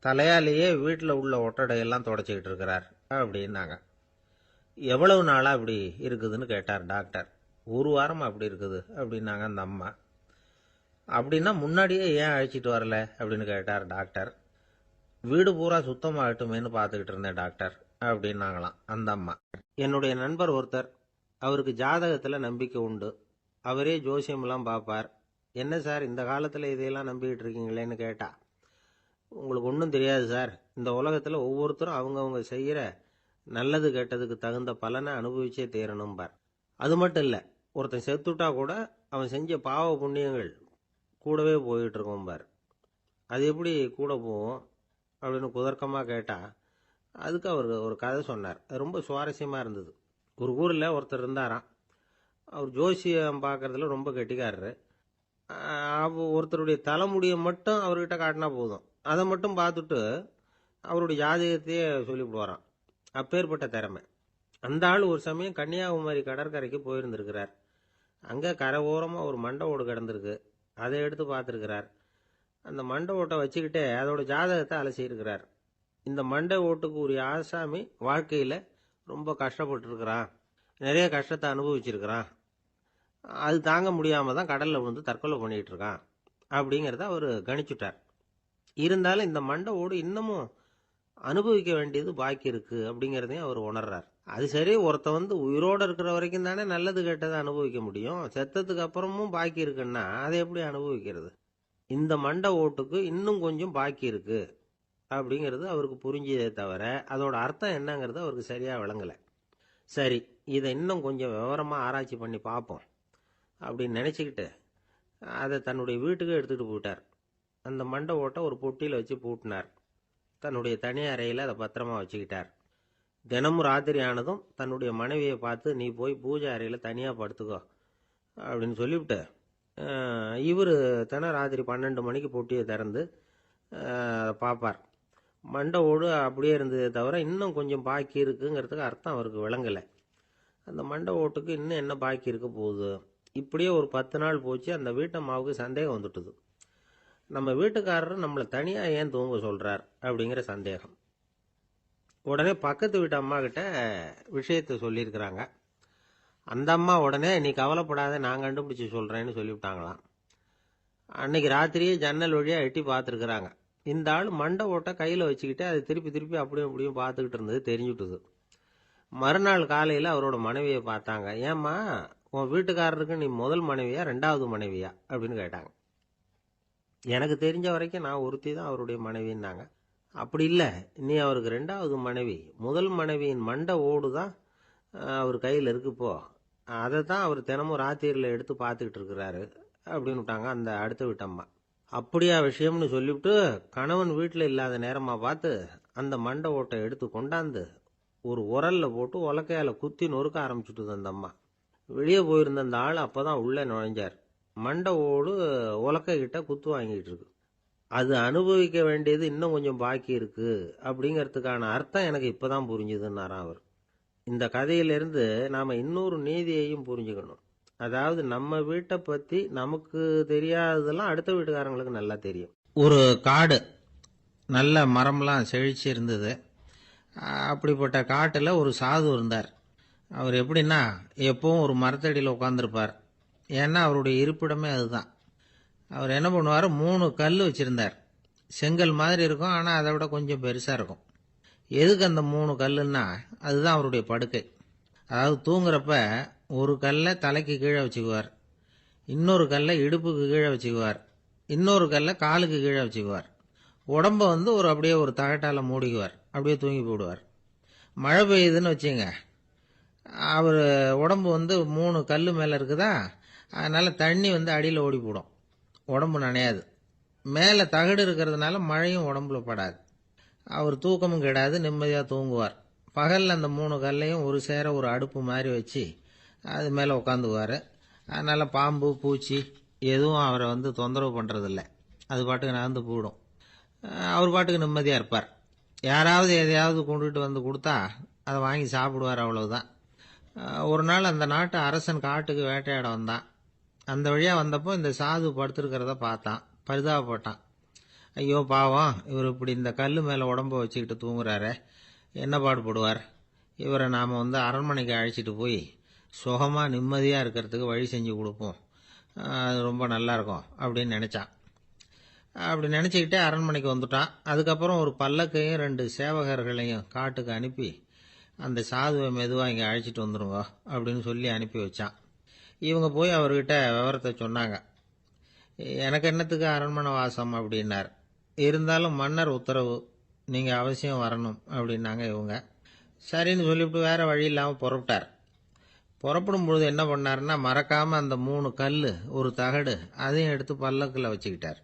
தலையாலேயே வீட்டில் உள்ள ஒட்டடையெல்லாம் தொடச்சிக்கிட்டு இருக்கிறார் அப்படின்னாங்க. எவ்வளவு நாளாக அப்படி இருக்குதுன்னு கேட்டார் டாக்டர். 1 வாரமாக அப்படி இருக்குது அப்படின்னாங்க அந்த அம்மா. அப்படின்னா முன்னாடியே ஏன் அழைச்சிட்டு வரல அப்படின்னு கேட்டார் டாக்டர். வீடு பூரா சுத்தமாகட்டுமேனு பார்த்துக்கிட்டு இருந்தேன் டாக்டர் அப்படின்னாங்களாம் அந்த அம்மா. என்னுடைய நண்பர் ஒருத்தர், அவருக்கு ஜாதகத்தில் நம்பிக்கை உண்டு, அவரே ஜோசியமெல்லாம் பார்ப்பார். என்ன சார் இந்த காலத்தில் இதையெல்லாம் நம்பிக்கிட்டு இருக்கீங்களேன்னு கேட்டா, உங்களுக்கு ஒன்றும் தெரியாது சார், இந்த உலகத்தில் ஒவ்வொருத்தரும் அவங்கவுங்க செய்கிற நல்லது கெட்டதுக்கு தகுந்த பலனை அனுபவிச்சே தேரணும்பார். அது மட்டும் இல்லை, ஒருத்தன் செத்துட்டா கூட அவன் செஞ்ச பாவ புண்ணியங்கள் கூடவே போயிட்டு இருக்கோம்பார். அது எப்படி கூட போவோம் அப்படின்னு குதர்க்கமாக கேட்டால், அதுக்கு அவர் ஒரு கதை சொன்னார். அது ரொம்ப சுவாரஸ்யமாக இருந்தது. ஒரு ஊரில் ஒருத்தர் இருந்தாராம். அவர் ஜோசியம் பார்க்குறதுல ரொம்ப கெட்டிக்காரரு. ஒருத்தருடைய தலைமுடியை மட்டும் அவர்கிட்ட காட்டினா போதும், அதை மட்டும் பார்த்துட்டு அவருடைய ஜாதகத்தையே சொல்லிவிடுவாராம். அப்பேற்பட்ட திறமை. அந்த ஆள் ஒரு சமயம் கன்னியாகுமரி கடற்கரைக்கு போயிருந்திருக்கிறார். அங்கே கரை ஓரமாக ஒரு மண்டை ஓடு கிடந்திருக்கு, அதை எடுத்து பார்த்துருக்கிறார். அந்த மண்டை ஓட்டை வச்சுக்கிட்டே அதோட ஜாதகத்தை அலசியிருக்கிறார். இந்த மண்டை ஓட்டுக்கு உரிய ஆசாமி வாழ்க்கையில் ரொம்ப கஷ்டப்பட்டுருக்கிறான், நிறைய கஷ்டத்தை அனுபவிச்சிருக்கிறான், அது தாங்க முடியாமல் தான் கடலில் விழுந்து தற்கொலை பண்ணிகிட்டு இருக்கான் அப்படிங்கிறத அவர் கணிச்சுட்டார். இருந்தாலும் இந்த மண்டை ஓடு இன்னமும் அனுபவிக்க வேண்டியது பாக்கி இருக்குது அப்படிங்கிறதையும் அவர் உணர்றார். அது சரி, ஒருத்த உயிரோடு இருக்கிற வரைக்கும் தானே நல்லது கெட்டதை அனுபவிக்க முடியும். செத்ததுக்கு அப்புறமும் பாக்கி இருக்குன்னா அதை எப்படி அனுபவிக்கிறது? இந்த மண்டை ஓட்டுக்கு இன்னும் கொஞ்சம் பாக்கி இருக்கு அப்படிங்கிறது அவருக்கு புரிஞ்சதே தவிர அதோட அர்த்தம் என்னங்கிறது அவருக்கு சரியாக விளங்கலை. சரி, இதை இன்னும் கொஞ்சம் விவரமாக ஆராய்ச்சி பண்ணி பார்ப்போம் அப்படின்னு நினச்சிக்கிட்டு அதை தன்னுடைய வீட்டுக்கு எடுத்துகிட்டு போயிட்டார். அந்த மண்டை ஓட்டை ஒரு பொட்டியில் வச்சு பூட்டினார். தன்னுடைய தனி அறையில் அதை பத்திரமா வச்சுக்கிட்டார். தினமும் ராத்திரி ஆனதும் தன்னுடைய மனைவியை பார்த்து, நீ போய் பூஜை அறையில் தனியாக படுத்துக்கோ அப்படின்னு சொல்லிவிட்டு இவர் ராத்திரி 12 மணிக்கு பொட்டியை திறந்து பார்ப்பார். மண்டை ஓடு அப்படியே இருந்ததே தவிர இன்னும் கொஞ்சம் பாக்கி இருக்குங்கிறதுக்கு அர்த்தம் அவருக்கு விளங்கலை. அந்த மண்டை ஓட்டுக்கு இன்னும் என்ன பாக்கி இருக்க போகுது? இப்படியே ஒரு 10 நாள் போச்சு. அந்த வீட்டம்மாவுக்கு சந்தேகம் வந்துட்டுது. நம்ம வீட்டுக்காரர் நம்மளை தனியாக ஏன் தூங்க சொல்கிறார் அப்படிங்கிற சந்தேகம். உடனே பக்கத்து வீட்டு அம்மா கிட்ட விஷயத்தை சொல்லியிருக்கிறாங்க. அந்த அம்மா உடனே, நீ கவலைப்படாத, நான் கண்டுபிடிச்சி சொல்கிறேன்னு சொல்லிவிட்டாங்களாம். அன்னைக்கு ராத்திரியே ஜன்னல் வழியாக எட்டி பார்த்துருக்குறாங்க. இந்த ஆள் மண்டை ஓட்டை கையில் வச்சுக்கிட்டு அதை திருப்பி திருப்பி அப்படியும் அப்படியும் பார்த்துக்கிட்டு இருந்தது தெரிஞ்சுட்டுது. மறுநாள் காலையில் அவரோட மனைவியை பார்த்தாங்க. ஏம்மா, உன் வீட்டுக்காரருக்கு நீ முதல் மனைவியா 2வது மனைவியா அப்படின்னு கேட்டாங்க. எனக்கு தெரிஞ்ச வரைக்கும் நான் ஒருத்தி தான் அவருடைய மனைவின்னாங்க. அப்படி இல்லை, நீ அவருக்கு 2வது மனைவி. முதல் மனைவியின் மண்டை ஓடு தான் அவர் கையில் இருக்குப்போ, அதை தான் அவர் தினமும் ராத்திரியில் எடுத்து பார்த்துக்கிட்டு இருக்கிறாரு அப்படின்னு விட்டாங்க அந்த அடுத்த வீட்டம்மா. அப்படியா விஷயம்னு சொல்லிவிட்டு கணவன் வீட்டில் இல்லாத நேரமாக பார்த்து அந்த மண்டை ஓட்டை எடுத்து கொண்டாந்து ஒரு உரலில் போட்டு உலக்கையால் குத்தி நொறுக்க ஆரம்பிச்சுட்டுது அந்த அம்மா. வெளியே போயிருந்த அந்த ஆள் அப்போ தான் உள்ளே நுழைஞ்சார். மண்டை ஓடு உலக்கை கிட்ட குத்து வாங்கிட்டு இருக்கு. அது அனுபவிக்க வேண்டியது இன்னும் கொஞ்சம் பாக்கி இருக்கு அப்படிங்கிறதுக்கான அர்த்தம் எனக்கு இப்போதான் புரிஞ்சுதுன்னாராம் அவர். இந்த கதையிலிருந்து நாம் இன்னொரு நீதியையும் புரிஞ்சுக்கணும். அதாவது நம்ம வீட்டை பற்றி நமக்கு தெரியாததெல்லாம் அடுத்த வீட்டுக்காரங்களுக்கு நல்லா தெரியும். ஒரு காடு, நல்ல மரம்லாம் செழிச்சு இருந்தது. அப்படிப்பட்ட காட்டில் ஒரு சாது இருந்தார். அவர் எப்படின்னா, எப்பவும் ஒரு மரத்தடியில் உட்காந்துருப்பார். ஏன்னா அவருடைய இருப்பிடமே அதுதான். அவர் என்ன பண்ணுவார், 3 கல் வச்சுருந்தார். செங்கல் மாதிரி இருக்கும், ஆனால் அதை விட கொஞ்சம் பெருசாக இருக்கும். எதுக்கு அந்த 3 கல்லுன்னா, அதுதான் அவருடைய படுக்கை. அதாவது தூங்குறப்ப ஒரு கல்லை தலைக்கு கீழே வச்சுக்குவார், இன்னொரு கல்லை இடுப்புக்கு கீழே வச்சுக்குவார், இன்னொரு கல்லை காலுக்கு கீழே வச்சுக்குவார். உடம்பை அப்படியே ஒரு தகட்டால் மூடிக்குவார். அப்படியே தூங்கி போடுவார். மழை பெய்யுதுன்னு வச்சுங்க, அவர் உடம்பு 3 கல் மேலே இருக்குதா, அதனால் தண்ணி அடியில் ஓடி போடும், உடம்பு நனையாது. மேலே தகடு இருக்கிறதுனால மழையும் உடம்புல படாது. அவர் தூக்கமும் கெடாது, நிம்மதியாக தூங்குவார். பகலில் அந்த 3 கல்லையும் ஒரு சேர ஒரு அடுப்பு மாதிரி வச்சு அது மேலே உட்காந்துக்குவார். அதனால் பாம்பு பூச்சி எதுவும் அவரை தொந்தரவு பண்ணுறதில்ல. அது பாட்டுக்கு நகர்ந்து போயிடும். அவர் பாட்டுக்கு நிம்மதியாக இருப்பார். யாராவது எதையாவது கொண்டுகிட்டு கொடுத்தா அதை வாங்கி சாப்பிடுவார், அவ்வளவுதான். ஒரு நாள் அந்த நாட்டு அரசன் காட்டுக்கு வேட்டையாட வந்தான். அந்த வழியாக வந்தப்போ இந்த சாது படுத்துருக்கிறத பார்த்தான். பரிதாபப்பட்டான். ஐயோ பாவம், இவர் இப்படி இந்த கல் மேலே உடம்ப வச்சுக்கிட்டு தூங்குறாரு, என்ன பாடுபடுவார். இவரை நாம் அரண்மனைக்கு அழைச்சிட்டு போய் சுகமாக நிம்மதியாக இருக்கிறதுக்கு வழி செஞ்சு கொடுப்போம், அது ரொம்ப நல்லாயிருக்கும் அப்படின்னு நினச்சான். அப்படி நினச்சிக்கிட்டே அரண்மனைக்கு வந்துட்டான். அதுக்கப்புறம் ஒரு பல்லக்கையும் 2 சேவகர்களையும் காட்டுக்கு அனுப்பி அந்த சாதுவை மெதுவாக இங்கே அழைச்சிட்டு வந்துடுங்க அப்படின்னு சொல்லி அனுப்பி வச்சான். இவங்க போய் அவர்கிட்ட விவரத்தை சொன்னாங்க. எனக்கு என்னத்துக்கு அரண்மனை வாசம் அப்படின்னார். இருந்தாலும் மன்னர் உத்தரவு, நீங்கள் அவசியம் வரணும் அப்படின்னாங்க இவங்க. சரின்னு சொல்லிவிட்டு வேறு வழி இல்லாமல் புறப்பட்டார். புறப்படும் பொழுது என்ன பண்ணாருன்னா, மறக்காமல் அந்த 3 கல் ஒரு தகடு அதையும் எடுத்து பல்லக்கில் வச்சுக்கிட்டார்.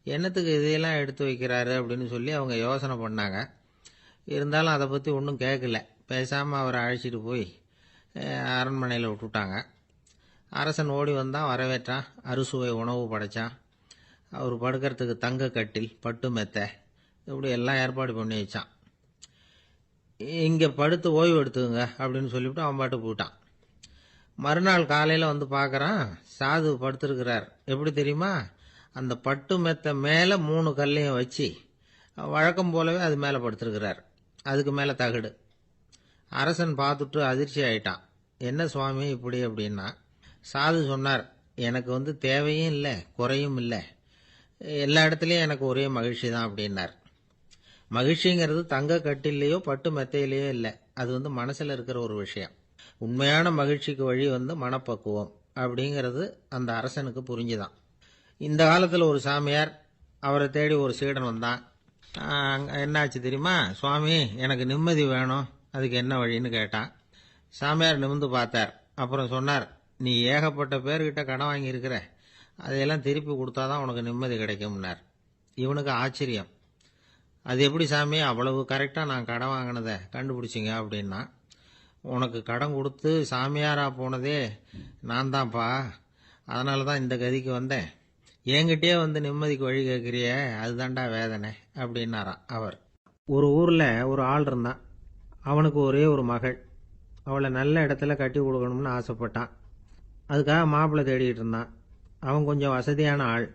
என்னத்துக்கு இதையெல்லாம் எடுத்து வைக்கிறாரு அப்படின்னு சொல்லி அவங்க யோசனை பண்ணாங்க. இருந்தாலும் அதை பற்றி ஒன்றும் கேட்கல. பேசாமல் அவரை அழைச்சிட்டு போய் அரண்மனையில் விட்டுட்டாங்க. அரசன் ஓடி வந்தான், வரவேற்றான், அறுசுவை உணவு படைத்தான். அவர் படுக்கிறதுக்கு தங்க கட்டில், பட்டு மெத்தை, இப்படி எல்லாம் ஏற்பாடு பண்ணி வச்சான். இங்கே படுத்து ஓய்வு எடுத்துங்க அப்படின்னு சொல்லிவிட்டு அவன் பாட்டு போயிட்டான். மறுநாள் காலையில் பார்க்குறான், சாது படுத்துருக்கிறார். எப்படி தெரியுமா, அந்த பட்டு மெத்தை மேலே 3 கல்லையும் வச்சு வழக்கம் போலவே அது மேலே படுத்துருக்கிறார். அதுக்கு மேலே தகடு. அரசன் பார்த்துட்டு அதிர்ச்சி ஆயிட்டான். என்ன சுவாமி இப்படி அப்படின்னா, சாது சொன்னார், எனக்கு தேவையும் இல்லை குறையும் இல்லை, எல்லா இடத்துலையும் எனக்கு ஒரே மகிழ்ச்சி தான் அப்படின்னார். மகிழ்ச்சிங்கிறது தங்க கட்டிலேயோ பட்டு மெத்தையிலேயோ இல்லை, அது மனசில் இருக்கிற ஒரு விஷயம். உண்மையான மகிழ்ச்சிக்கு வழி மனப்பக்குவம் அப்படிங்கிறது அந்த அரசனுக்கு புரிஞ்சுதான். இந்த காலத்தில் ஒரு சாமியார், அவரை தேடி ஒரு சீடன் வந்தான். என்னாச்சு தெரியுமா, சுவாமி எனக்கு நிம்மதி வேணும், அதுக்கு என்ன வழின்னு கேட்டான். சாமியார் நிமிர்ந்து பார்த்தார். அப்புறம் சொன்னார், நீ ஏகப்பட்ட பேர்கிட்ட கடன் வாங்கியிருக்கிற, அதையெல்லாம் திருப்பி கொடுத்தாதான் உனக்கு நிம்மதி கிடைக்கும்னார். இவனுக்கு ஆச்சரியம். அது எப்படி சாமி அவ்வளவு கரெக்டாக நான் கடன் வாங்கினதை கண்டுபிடிச்சிங்க அப்படின்னா, உனக்கு கடன் கொடுத்து சாமியாராக போனதே நான் தான்ப்பா, அதனால தான் இந்த கதிக்கு வந்தேன். என்கிட்டயே நிம்மதிக்கு வழி கேட்குறிய, அதுதான்டா வேதனை அப்படின்னாராம் அவர். ஒரு ஊரில் ஒரு ஆள் இருந்தான். அவனுக்கு ஒரே ஒரு மகள். அவளை நல்ல இடத்துல கட்டி கொடுக்கணும்னு ஆசைப்பட்டான். அதுக்காக மாப்பிள்ளை தேடிட்டு இருந்தான். அவன் கொஞ்சம் வசதியான ஆள்,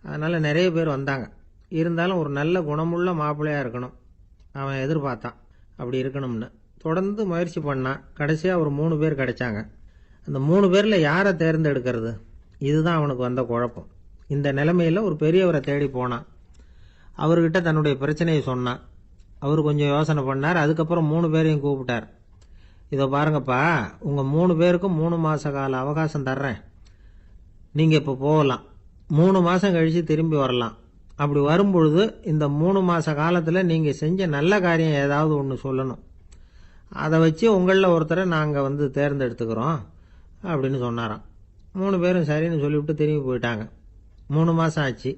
அதனால் நிறைய பேர் வந்தாங்க. இருந்தாலும் ஒரு நல்ல குணமுள்ள மாப்பிள்ளையாக இருக்கணும் அவன் எதிர்பார்த்தான். அப்படி இருக்கணும்னு தொடர்ந்து முயற்சி பண்ணான். கடைசியாக ஒரு 3 பேர் கிடைச்சாங்க. அந்த 3 பேரில் யாரை தேர்ந்தெடுக்கிறது, இதுதான் அவனுக்கு வந்த குழப்பம். இந்த நிலைமையில் ஒரு பெரியவரை தேடி போனான். அவர்கிட்ட தன்னுடைய பிரச்சனையை சொன்னான். அவர் கொஞ்சம் யோசனை பண்ணார். அதுக்கப்புறம் 3 பேரையும் கூப்பிட்டார். இதோ பாருங்கப்பா, உங்கள் 3 பேருக்கும் 3 மாத கால அவகாசம் தர்றேன். நீங்கள் இப்போ போகலாம். 3 மாதம் கழித்து திரும்பி வரலாம். அப்படி வரும்பொழுது இந்த 3 மாத காலத்தில் நீங்கள் செஞ்ச நல்ல காரியம் ஏதாவது ஒன்று சொல்லணும். அதை வச்சு உங்களில் ஒருத்தரை நாங்கள் தேர்ந்தெடுத்துக்கிறோம் அப்படின்னு சொன்னாராம். 3 பேரும் சரின்னு சொல்லிவிட்டு திரும்பி போயிட்டாங்க. 3 மாதம் ஆச்சு.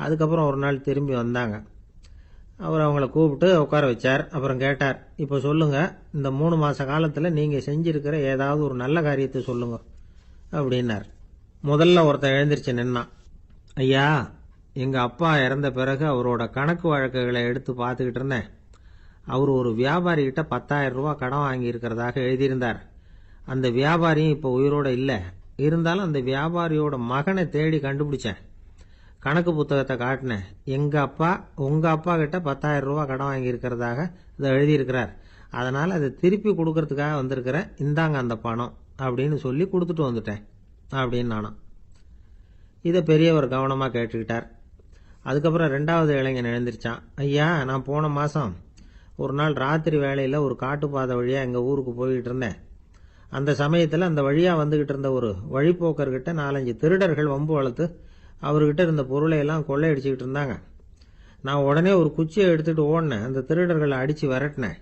அதுக்கப்புறம் ஒரு நாள் திரும்பி வந்தாங்க. அவர் அவங்கள கூப்பிட்டு உட்கார வச்சார். அப்புறம் கேட்டார், இப்போ சொல்லுங்கள், இந்த 3 மாத காலத்தில் நீங்கள் செஞ்சிருக்கிற ஏதாவது ஒரு நல்ல காரியத்தை சொல்லுங்க அப்படின்னார். முதல்ல ஒருத்தன் எழுந்திருச்சு நின்னான். ஐயா, எங்கள் அப்பா இறந்த பிறகு அவரோட கணக்கு வழக்குகளை எடுத்து பார்த்துக்கிட்டு இருந்தேன். அவர் ஒரு வியாபாரிகிட்ட 10,000 ரூபா கடன் வாங்கியிருக்கிறதாக எழுதியிருந்தார். அந்த வியாபாரியும் இப்போ உயிரோடு இல்லை. இருந்தாலும் அந்த வியாபாரியோட மகனை தேடி கண்டுபிடிச்சேன். கணக்கு புத்தகத்தை காட்டினேன். எங்கள் அப்பா உங்கள் அப்பா கிட்ட 10,000 ரூபா கடன் வாங்கியிருக்கிறதாக இதை எழுதியிருக்கிறார். அதனால் அதை திருப்பி கொடுக்கறதுக்காக வந்திருக்கிறேன். இந்தாங்க அந்த பணம் அப்படின்னு சொல்லி கொடுத்துட்டு வந்துட்டேன் அப்படின்னு நானும். இதை பெரியவர் கவனமாக கேட்டுக்கிட்டார். அதுக்கப்புறம் 2வது இளைஞன் எழுந்திருச்சான். ஐயா, நான் போன மாதம் ஒரு நாள் ராத்திரி வேளையில் ஒரு காட்டுப்பாதை வழியாக எங்கள் ஊருக்கு போய்கிட்டு இருந்தேன். அந்த சமயத்தில் அந்த வழியாக வந்துக்கிட்டு இருந்த ஒரு வழிப்போக்கர்கிட்ட 4-5 திருடர்கள் வம்பு வளர்த்து அவர்கிட்ட இருந்த பொருளை எல்லாம் கொள்ளையடிச்சிக்கிட்டு இருந்தாங்க. நான் உடனே ஒரு குச்சியை எடுத்துகிட்டு ஓடினேன். அந்த திருடர்களை அடித்து விரட்டினேன்.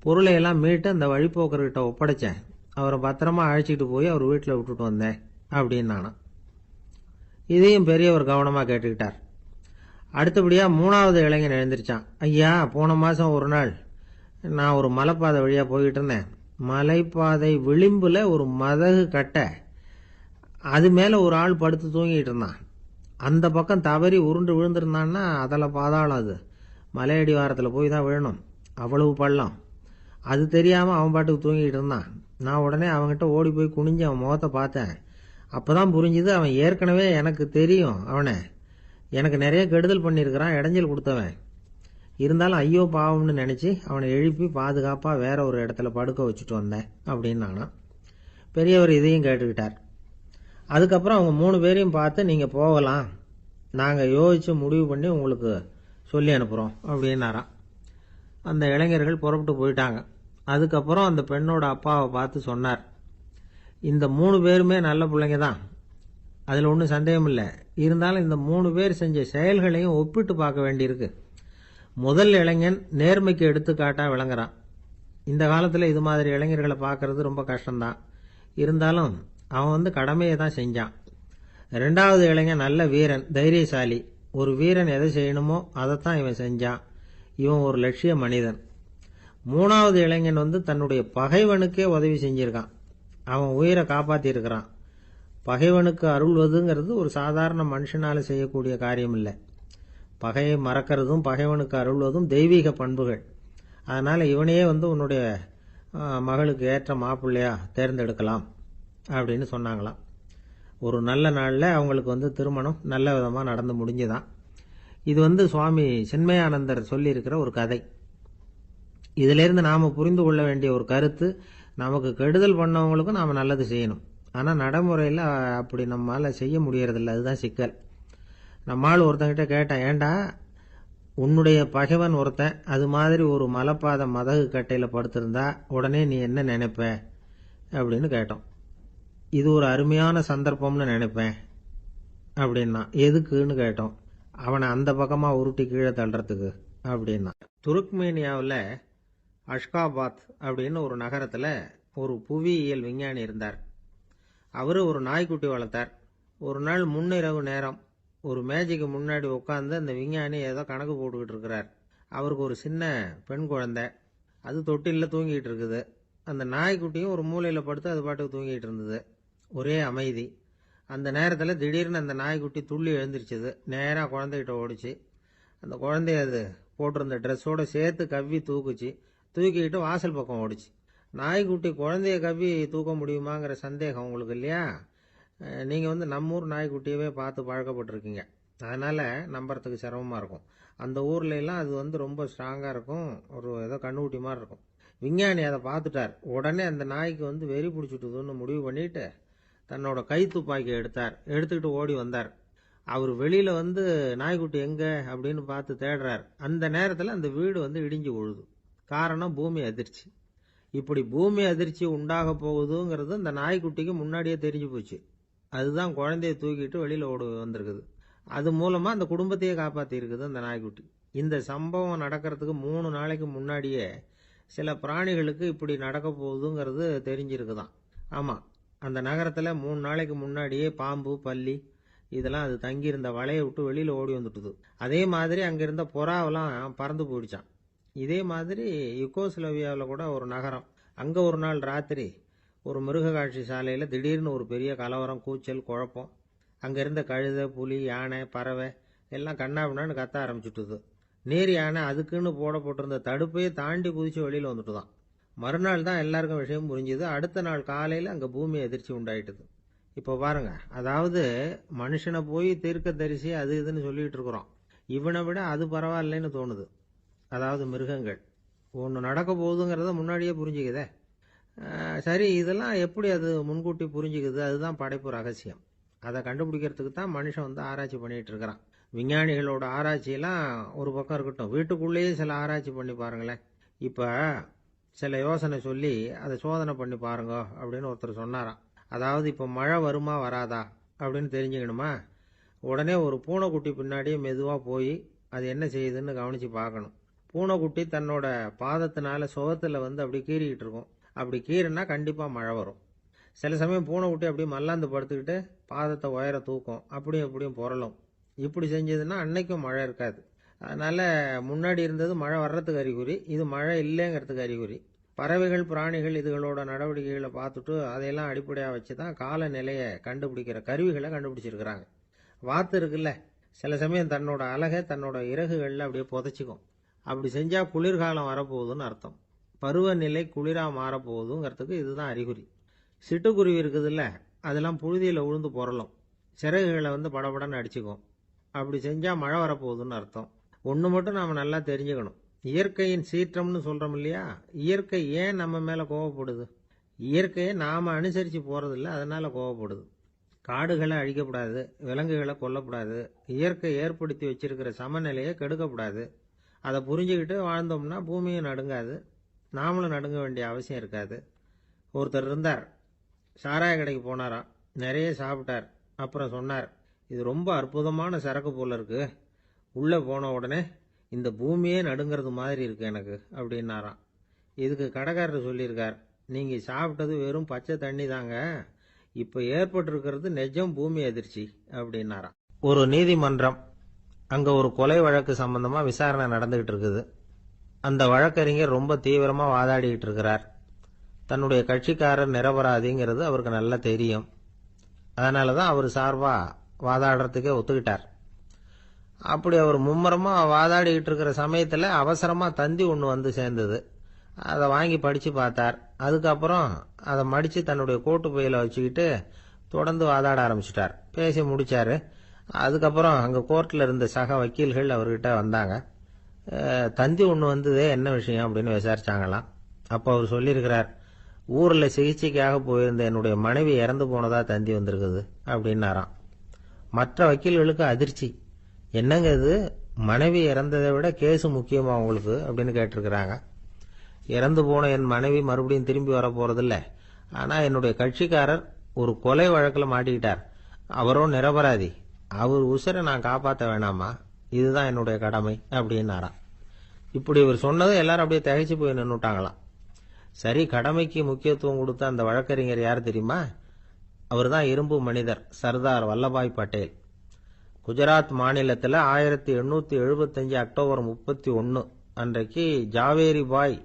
பொருளை எல்லாம் மீட்டு அந்த வழிப்போக்கர்கிட்ட ஒப்படைச்சேன். அவரை பத்திரமா அழைச்சிட்டு போய் அவர் வீட்டில் விட்டுட்டு வந்தேன் அப்படின்னு நானும். இதையும் பெரியவர் கவனமாக கேட்டுக்கிட்டார். அடுத்தபடியாக 3வது இளைஞன் எழுந்திருச்சான். ஐயா, போன மாதம் ஒரு நாள் நான் ஒரு மலைப்பாதை வழியாக போய்கிட்டு இருந்தேன். மலைப்பாதை விளிம்பில் ஒரு மதகு கட்டை, அது மேலே ஒரு ஆள் படுத்து தூங்கிட்டு இருந்தான். அந்த பக்கம் தவறி உருண்டு விழுந்திருந்தான்னா அதில் பாதாளம். அது மலையடி வாரத்தில் போய் தான் விழணும், அவ்வளவு பள்ளம். அது தெரியாமல் அவன் பாட்டுக்கு தூங்கிட்டு இருந்தான். நான் உடனே அவன்கிட்ட ஓடி போய் குனிஞ்சு அவன் முகத்தை பார்த்தேன். அப்போ தான் புரிஞ்சுது, அவன் ஏற்கனவே எனக்கு தெரியும். அவனை எனக்கு நிறைய கெடுதல் பண்ணியிருக்கிறான், இடைஞ்சல் கொடுத்தவன். இருந்தாலும் ஐயோ பாவம்னு நினச்சி அவனை எழுப்பி பாதுகாப்பாக வேற ஒரு இடத்துல படுக்க வச்சுட்டு வந்தேன் அப்படின்னு நானும். பெரியவர் இதையும் கேட்டுக்கிட்டார். அதுக்கப்புறம் அவங்க 3 பேரையும் பார்த்து, நீங்கள் போகலாம், நாங்கள் யோசித்து முடிவு பண்ணி உங்களுக்கு சொல்லி அனுப்புகிறோம் அப்படின்னாராம். அந்த இளைஞர்கள் புறப்பட்டு போயிட்டாங்க. அதுக்கப்புறம் அந்த பெண்ணோட அப்பாவை பார்த்து சொன்னார், இந்த 3 பேருமே நல்ல பிள்ளைங்க தான், அதில் ஒன்றும் சந்தேகம் இல்லை. இருந்தாலும் இந்த 3 பேர் செஞ்ச செயல்களையும் ஒப்பிட்டு பார்க்க வேண்டியிருக்கு. முதல் இளைஞன் நேர்மைக்கு எடுத்துக்காட்டாக விளங்குறான். இந்த காலத்தில் இது மாதிரி இளைஞர்களை பார்க்கறது ரொம்ப கஷ்டம்தான். இருந்தாலும் அவன் கடமையை தான் செஞ்சான். 2வது இளைஞன் நல்ல வீரன், தைரியசாலி. ஒரு வீரன் எதை செய்யணுமோ அதைத்தான் இவன் செஞ்சான். இவன் ஒரு லட்சிய மனிதன். 3வது இளைஞன் தன்னுடைய பகைவனுக்கே உதவி செஞ்சிருக்கான். அவன் உயிரை காப்பாற்றியிருக்கிறான். பகைவனுக்கு அருள்வதுங்கிறது ஒரு சாதாரண மனுஷனால் செய்யக்கூடிய காரியம் இல்லை. பகையை மறக்கிறதும் பகைவனுக்கு அருள்வதும் தெய்வீக பண்புகள். அதனால் இவனையே உன்னுடைய மகளுக்கு ஏற்ற மாப்பிள்ளையா தேர்ந்தெடுக்கலாம் அப்படின்னு சொன்னாங்களாம். ஒரு நல்ல நாளில் அவங்களுக்கு திருமணம் நல்ல விதமாக நடந்து முடிஞ்சுதான். இது சுவாமி சின்மயானந்தர் சொல்லியிருக்கிற ஒரு கதை. இதிலிருந்து நாம் புரிந்து கொள்ள வேண்டிய ஒரு கருத்து, நமக்கு கெடுதல் பண்ணவங்களுக்கும் நாம் நல்லது செய்யணும். ஆனால் நடைமுறையில் அப்படி நம்மளால் செய்ய முடியறதில்ல. அதுதான் சிக்கல். நம்மால் ஒருத்தங்கிட்ட கேட்டேன், ஏண்டா உன்னுடைய பகைவன் ஒருத்தன் அது மாதிரி ஒரு மலைப்பாதை மதகு கட்டையில் படுத்திருந்தா உடனே நீ என்ன நினைப்ப அப்படின்னு கேட்டோம். இது ஒரு அருமையான சந்தர்ப்பம்னு நினைப்பேன் அப்படின்னா. எதுக்குன்னு கேட்டோம். அவனை அந்த பக்கமாக உருட்டி கீழே தள்ளுறதுக்கு அப்படின்னா. துருக்மேனியாவில் அஷ்காபாத் அப்படின்னு ஒரு நகரத்தில் ஒரு புவியியல் விஞ்ஞானி இருந்தார். அவர் ஒரு நாய்க்குட்டி வளர்த்தார். ஒரு நாள் முன்னிரவு நேரம் ஒரு மேஜைக்கு முன்னாடி உட்காந்து அந்த விஞ்ஞானி ஏதோ கணக்கு போட்டுக்கிட்டு இருக்கிறார். அவருக்கு ஒரு சின்ன பெண் குழந்தை, அது தொட்டிலில் தூங்கிட்டு இருக்குது. அந்த நாய்க்குட்டியும் ஒரு மூலையில் படுத்து அது பாட்டுக்கு தூங்கிட்டு இருந்தது. ஒரே அமைதி. அந்த நேரத்தில் திடீர்னு அந்த நாய்க்குட்டி துள்ளி எழுந்திரிச்சது. நேராக குழந்தைகிட்ட ஓடிச்சு. அந்த குழந்தைய அது போட்டிருந்த ட்ரெஸ்ஸோடு சேர்த்து கவ்வி தூக்குச்சு. தூக்கிக்கிட்டு வாசல் பக்கம் ஓடிச்சு. நாய்க்குட்டி குழந்தைய கவ்வி தூக்க முடியுமாங்கிற சந்தேகம் உங்களுக்கு இல்லையா? நீங்கள் நம்மூர் நாய்க்குட்டியவே பார்த்து பழக்கப்பட்டிருக்கீங்க. அதனால் நம்புறதுக்கு சிரமமாக இருக்கும். அந்த ஊர்லெலாம் அது ரொம்ப ஸ்ட்ராங்காக இருக்கும். ஒரு ஏதோ கண்ணுக்குட்டி மாதிரி இருக்கும். விஞ்ஞானி அதை பார்த்துட்டார். உடனே அந்த நாய்க்கு வெறி பிடிச்சிட்டுதுன்னு முடிவு பண்ணிட்டு தன்னோட கை துப்பாக்கி எடுத்துக்கிட்டு ஓடி வந்தார். அவர் வெளியில் நாய்க்குட்டி எங்கே அப்படின்னு பார்த்து தேடுறார். அந்த நேரத்தில் அந்த வீடு இடிஞ்சு விழுது. காரணம் பூமி அதிர்ச்சி. இப்படி பூமி அதிர்ச்சி உண்டாக போகுதுங்கிறது அந்த நாய்க்குட்டிக்கு முன்னாடியே தெரிஞ்சு போச்சு. அதுதான் குழந்தைய தூக்கிட்டு வெளியில் ஓடி வந்திருக்குது. அது மூலமாக அந்த குடும்பத்தையே காப்பாற்றி இருக்குது அந்த நாய்க்குட்டி. இந்த சம்பவம் நடக்கிறதுக்கு 3 நாளைக்கு முன்னாடியே சில பிராணிகளுக்கு இப்படி நடக்க போகுதுங்கிறது தெரிஞ்சிருக்குதான். ஆமாம், அந்த நகரத்தில் 3 நாளைக்கு முன்னாடியே பாம்பு, பல்லி இதெல்லாம் அது தங்கியிருந்த வலையை விட்டு வெளியில் ஓடி வந்துட்டுது. அதே மாதிரி அங்கிருந்த புறாவெல்லாம் பறந்து போயிடுச்சான். இதே மாதிரி யுகோஸ்லோவியாவில் கூட ஒரு நகரம். அங்கே ஒரு நாள் ராத்திரி ஒரு மிருக காட்சி சாலையில் திடீர்னு ஒரு பெரிய கலவரம், கூச்சல், குழப்பம். அங்கே இருந்த கழுதை, புலி, யானை, பறவை எல்லாம் கண்ணாபின்னான்னு கத்த ஆரம்பிச்சுட்டுது. நேர் யானை அதுக்குன்னு போடப்பட்டிருந்த தடுப்பையே தாண்டி குதிச்சு வெளியில் வந்துட்டுதான். மறுநாள் தான் எல்லாருக்கும் விஷயம் புரிஞ்சுது. அடுத்த நாள் காலையில் அங்கே பூமி அதிர்ச்சி உண்டாயிட்டுது. இப்போ பாருங்க, அதாவது மனுஷனை போய் தீர்க்க தரிசி அது இதுன்னு சொல்லிட்டு இருக்கிறோம். இவனை விட அது பரவாயில்லைன்னு தோணுது. அதாவது மிருகங்கள் ஒன்று நடக்க போகுதுங்கிறத முன்னாடியே புரிஞ்சுக்குதே. சரி, இதெல்லாம் எப்படி அது முன்கூட்டி புரிஞ்சுக்குது? அதுதான் படைப்பு ரகசியம். அதை கண்டுபிடிக்கிறதுக்கு தான் மனுஷன் ஆராய்ச்சி பண்ணிட்டு இருக்கிறான். விஞ்ஞானிகளோட ஆராய்ச்சியெல்லாம் ஒரு பக்கம் இருக்கட்டும், வீட்டுக்குள்ளேயே சில ஆராய்ச்சி பண்ணி பாருங்களேன். இப்போ சில யோசனை சொல்லி அதை சோதனை பண்ணி பாருங்க அப்படின்னு ஒருத்தர் சொன்னாராம். அதாவது இப்போ மழை வருமா வராதா அப்படின்னு தெரிஞ்சுக்கணுமா, உடனே ஒரு பூனைக்குட்டி பின்னாடியே மெதுவாக போய் அது என்ன செய்யுதுன்னு கவனித்து பார்க்கணும். பூனைக்குட்டி தன்னோட பாதத்தினால சுகத்தில் அப்படி கீறிக்கிட்டு இருக்கும். அப்படி கீறினா கண்டிப்பாக மழை வரும். சில சமயம் பூனைக்குட்டி அப்படியே மல்லாந்து படுத்துக்கிட்டு பாதத்தை உயர தூக்கும், அப்படியும் இப்படியும் புரளும். இப்படி செஞ்சதுன்னா அன்னைக்கும் மழை இருக்காது. அதனால் முன்னாடி இருந்தது மழை வர்றதுக்கு அறிகுறி, இது மழை இல்லைங்கிறதுக்கு அறிகுறி. பறவைகள், பிராணிகள் இதுகளோட நடவடிக்கைகளை பார்த்துட்டு அதையெல்லாம் அடிப்படையாக வச்சு தான் காலநிலையை கண்டுபிடிக்கிற கருவிகளை கண்டுபிடிச்சிருக்கிறாங்க. வாத்து இருக்குல்ல, சில சமயம் தன்னோட அழகை தன்னோட இறகுகளில் அப்படியே புதைச்சிக்கும். அப்படி செஞ்சால் குளிர்காலம் வரப்போகுதுன்னு அர்த்தம். பருவநிலை குளிராக மாறப்போகுதுங்கிறதுக்கு இதுதான் அறிகுறி. சிட்டுக்குருவி இருக்குதுல்ல, அதெல்லாம் புழுதியில் விழுந்து புரளும். சிறகுகளை படபடன்னு அடிச்சுக்கும். அப்படி செஞ்சால் மழை வரப்போகுதுன்னு அர்த்தம். ஒன்று மட்டும் நாம் நல்லா தெரிஞ்சுக்கணும். இயற்கையின் சீற்றம்னு சொல்கிறோம் இல்லையா, இயற்கை ஏன் நம்ம மேலே கோவப்படுது? இயற்கையை நாம் அனுசரித்து போகிறதில்ல, அதனால் கோவப்படுது. காடுகளை அழிக்கப்படாது, விலங்குகளை கொல்லக்கூடாது, இயற்கை ஏற்படுத்தி வச்சிருக்கிற சமநிலையை கெடுக்கக்கூடாது. அதை புரிஞ்சுக்கிட்டு வாழ்ந்தோம்னா பூமியும் நடுங்காது, நாமளும் நடுங்க வேண்டிய அவசியம் இருக்காது. ஒருத்தர் இருந்தார், சாராய கடைக்கு போனாராம், நிறைய சாப்பிட்டார். அப்புறம் சொன்னார், இது ரொம்ப அற்புதமான சரக்கு போல இருக்கு, உள்ளே போன உடனே இந்த பூமியே நடுங்கிறது மாதிரி இருக்கு எனக்கு அப்படின்னாராம். இதுக்கு கடைக்காரர் சொல்லியிருக்கார், நீங்கள் சாப்பிட்டது வெறும் பச்சை தண்ணி தாங்க, இப்போ ஏற்பட்டிருக்கிறது நிஜம் பூமி அதிர்ச்சி அப்படின்னாராம். ஒரு நீதிமன்றம், அங்கே ஒரு கொலை வழக்கு சம்பந்தமாக விசாரணை நடந்துகிட்டு இருக்குது. அந்த வழக்கறிஞர் ரொம்ப தீவிரமாக வாதாடிக்கிட்டு இருக்கிறார். தன்னுடைய கட்சிக்காரர் நிரபராதிங்கிறது அவருக்கு நல்லா தெரியும். அதனால தான் அவர் சார்பாக வாதாடுறதுக்கே ஒத்துக்கிட்டார். அப்படி அவர் மும்முரமாக வாதாடிக்கிட்டு இருக்கிற சமயத்தில் அவசரமாக தந்தி ஒன்று சேர்ந்தது. அதை வாங்கி படித்து பார்த்தார். அதுக்கப்புறம் அதை மடித்து தன்னுடைய கோட்டு பையில் வச்சுக்கிட்டு தொடர்ந்து வாதாட ஆரம்பிச்சிட்டார். பேசி முடித்தார். அதுக்கப்புறம் அங்கே கோர்ட்டில் இருந்த சக வக்கீல்கள் அவர்கிட்ட வந்தாங்க. தந்தி ஒன்று வந்ததே, என்ன விஷயம் அப்படின்னு விசாரிச்சாங்களாம். அப்போ அவர் சொல்லியிருக்கிறார், ஊரில் சிகிச்சைக்காக போயிருந்த என்னுடைய மனைவி இறந்து போனதா தந்தி வந்திருக்குது அப்படின்னாராம். மற்ற வக்கீல்களுக்கு அதிர்ச்சி. என்னங்க இது, மனைவி இறந்ததை விட கேஸு முக்கியமா உங்களுக்கு அப்படின்னு கேட்டிருக்கிறாங்க. இறந்து போன என் மனைவி மறுபடியும் திரும்பி வர போறதில்ல. ஆனா என்னுடைய கட்சிக்காரர் ஒரு கொலை வழக்கில் மாட்டிக்கிட்டார். அவரும் நிரபராதி. அவர் உசுரை நான் காப்பாற்ற வேணாமா? இதுதான் என்னுடைய கடமை அப்படின்னாராம். இப்படி இவர் சொன்னது எல்லாரும் அப்படியே திகைச்சு போய் நின்னுட்டாங்களாம். சரி, கடமைக்கு முக்கியத்துவம் கொடுத்த அந்த வழக்கறிஞர் யார் தெரியுமா? அவர் தான் இரும்பு மனிதர் சர்தார் வல்லபாய் பட்டேல். குஜராத் மாநிலத்தில் 1875 அக்டோபர் 31 அன்றைக்கு ஜாவேரி பாய்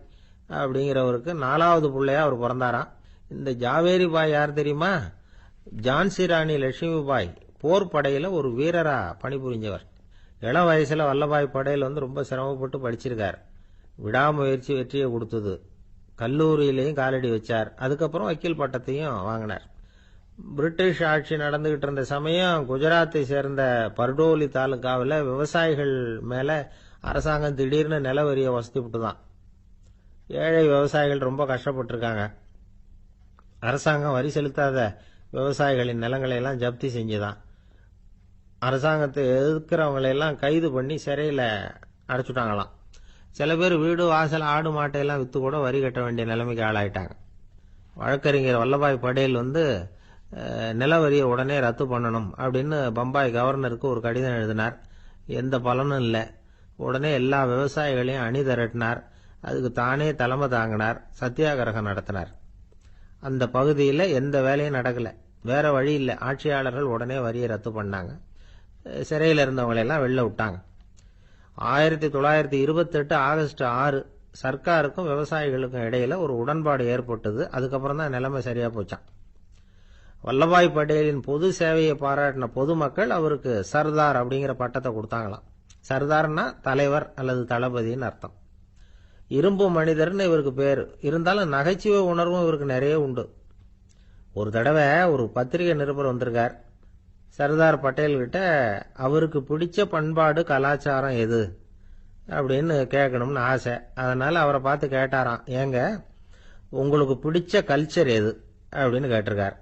அப்படிங்கிறவருக்கு 4வது பிள்ளையா அவர் பிறந்தாராம். இந்த ஜாவேரி பாய் யார் தெரியுமா? ஜான்சி ராணி லட்சுமி பாய் போர் படையில ஒரு வீரரா பணிபுரிஞ்சவர். இளம் வயசுல வல்லபாய் படேல் ரொம்ப சிரமப்பட்டு படிச்சிருக்கார். விடாமுயற்சி வெற்றியை கொடுத்தது. கல்லூரியிலையும் காலடி வச்சார். அதுக்கப்புறம் வக்கீல் பட்டத்தையும் வாங்கினார். பிரிட்டிஷ் ஆட்சி நடந்துகிட்டு இருந்த சமயம் குஜராத்தை சேர்ந்த பர்டோலி தாலுகாவில் விவசாயிகள் மேல அரசாங்கம் திடீர்னு நில வரியை வசதிவிட்டுதான். ஏழை விவசாயிகள் ரொம்ப கஷ்டப்பட்டிருக்காங்க. அரசாங்கம் வரி செலுத்தாத விவசாயிகளின் நிலங்களை எல்லாம் ஜப்தி செஞ்சுதான். அரசாங்கத்தை எதிர்க்கிறவங்களையெல்லாம் கைது பண்ணி சிறையில் அடைச்சுட்டாங்களாம். சில பேர் வீடு வாசல் ஆடு மாட்டையெல்லாம் விற்று கூட வரி கட்ட வேண்டிய நிலைமைக்கு ஆளாயிட்டாங்க. வழக்கறிஞர் வல்லபாய் படேல் நில வரியை உடனே ரத்து பண்ணணும் அப்படின்னு பம்பாய் கவர்னருக்கு ஒரு கடிதம் எழுதினார். எந்த பலனும் இல்லை. உடனே எல்லா விவசாயிகளையும் அணி திரட்டினார். அதுக்கு தானே தலைமை தாங்கினார். சத்தியாகிரகம் நடத்தினார். அந்த பகுதியில் எந்த வேலையும் நடக்கல. வேற வழி இல்லை. ஆட்சியாளர்கள் உடனே வரியை ரத்து பண்ணாங்க. சிறையில் இருந்தவங்களெல்லாம் வெளில விட்டாங்க. 1928 ஆகஸ்ட் 6 சர்க்காருக்கும் விவசாயிகளுக்கும் இடையில ஒரு உடன்பாடு ஏற்பட்டது. அதுக்கப்புறம் தான் நிலைமை சரியா போச்சான். வல்லபாய் படேலின் பொது சேவையை பாராட்டின பொதுமக்கள் அவருக்கு சர்தார் அப்படிங்கிற பட்டத்தை கொடுத்தாங்களாம். சர்தார்னா தலைவர் அல்லது தளபதினு அர்த்தம். இரும்பு மனிதர்னு இவருக்கு பேரு. இருந்தாலும் நகைச்சுவை உணர்வும் இவருக்கு நிறைய உண்டு. ஒரு தடவை ஒரு பத்திரிகை நிருபர் வந்திருக்கார். சர்தார் பட்டேல் கிட்ட அவருக்கு பிடிச்ச பண்பாடு கலாச்சாரம் எது அப்படின்னு கேட்கணும்னு ஆசை. அதனால அவரை பார்த்து கேட்டாராம், ஏங்க உங்களுக்கு பிடிச்ச கல்ச்சர் எது அப்படின்னு கேட்டிருக்கார்.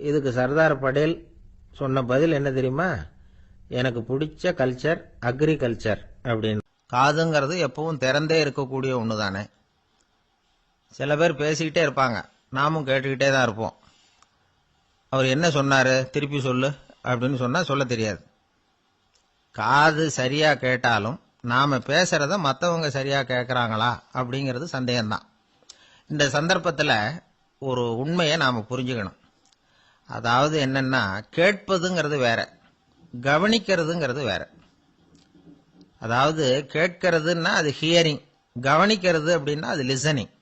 இதுக்கு சர்தார் பட்டேல் சொன்ன பதில் என்ன தெரியுமா? எனக்கு பிடிச்ச கல்ச்சர் அக்ரிகல்ச்சர் அப்படின்னு. காதுங்கிறது எப்பவும் திறந்தே இருக்கக்கூடிய ஒன்று தானே. சில பேர் பேசிக்கிட்டே இருப்பாங்க, நாமும் கேட்டுக்கிட்டே தான் இருப்போம். அவர் என்ன சொன்னாரு திருப்பி சொல்லு அப்படின்னு சொன்னா சொல்ல தெரியாது. காது சரியா கேட்டாலும் நாம பேசுறத மற்றவங்க சரியா கேட்கறாங்களா அப்படிங்கிறது சந்தேகம்தான். இந்த சந்தர்ப்பத்தில் ஒரு உண்மையை நாம புரிஞ்சுக்கணும். அதாவது என்னன்னா, கேட்பதுங்கிறது வேற, கவனிக்கிறதுங்கிறது வேற. அதாவது கேட்கறதுன்னா அது ஹியரிங், கவனிக்கிறது அப்படின்னா அது லிசனிங்.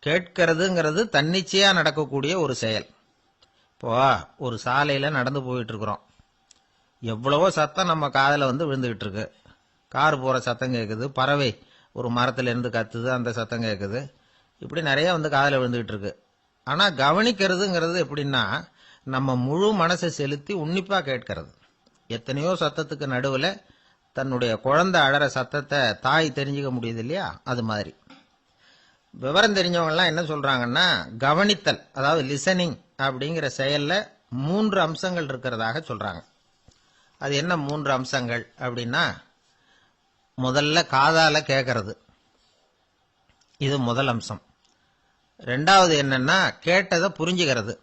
கேட்கறதுங்கிறது தன்னிச்சையா நடக்கக்கூடிய ஒரு செயல். இப்போ ஒரு சாலையில நடந்து போயிட்டு இருக்கிறோம். எவ்வளவோ சத்தம் நம்ம காதல விழுந்துகிட்டு இருக்கு. கார் போற சத்தம் கேட்குது, பறவை ஒரு மரத்துல இருந்து கத்துது, அந்த சத்தம் கேட்குது. இப்படி நிறைய காதல விழுந்துகிட்டு இருக்கு. ஆனா கவனிக்கிறதுங்கிறது எப்படின்னா, நம்ம முழு மனசை செலுத்தி உன்னிப்பா கேட்கறது. எத்தனையோ சத்தத்துக்கு நடுவுல தன்னுடைய குழந்தை அழற சத்தத்தை தாய் தெரிஞ்சுக்க முடியுது இல்லையா? அது மாதிரி விவரம் தெரிஞ்சவங்க எல்லாம் என்ன சொல்றாங்கன்னா, கவனித்தல் அதாவது லிசனிங் அப்படிங்கிற செயல்ல 3 அம்சங்கள் இருக்கிறதாக சொல்றாங்க. அது என்ன 3 அம்சங்கள் அப்படின்னா, முதல்ல காதால கேட்கறது, இது முதல் அம்சம். ரெண்டாவது என்னன்னா கேட்டதை புரிஞ்சுக்கிறது.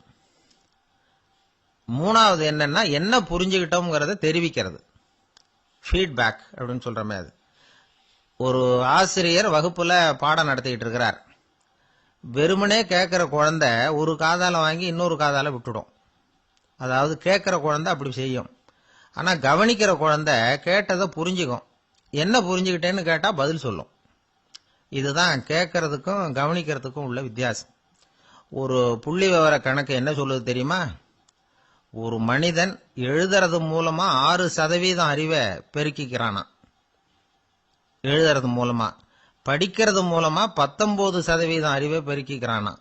மூணாவது என்னன்னா என்ன புரிஞ்சுக்கிட்டோம்ங்கிறத தெரிவிக்கிறது, ஃபீட்பேக் அப்படின்னு சொல்றமே. அது ஒரு ஆசிரியர் வகுப்புல பாடம் நடத்திக்கிட்டு இருக்கிறார். வெறுமனே கேட்கிற குழந்தை ஒரு காதால வாங்கி இன்னொரு காதால விட்டுடும். அதாவது கேட்கிற குழந்தை அப்படி செய்யும். ஆனா கவனிக்கிற குழந்தை கேட்டதை புரிஞ்சுக்கும். என்ன புரிஞ்சுக்கிட்டேன்னு கேட்டா பதில் சொல்லும். இதுதான் கேட்கறதுக்கும் கவனிக்கிறதுக்கும் உள்ள வித்தியாசம். ஒரு புள்ளி விவர கணக்கு என்ன சொல்லுது தெரியுமா? ஒரு மனிதன் எழுதுறது மூலமா 6% அறிவை பெருக்கிக்கிறானா. எழுதுறது மூலமா. படிக்கிறது மூலமா 19% அறிவை பெருக்கிக்கிறானா.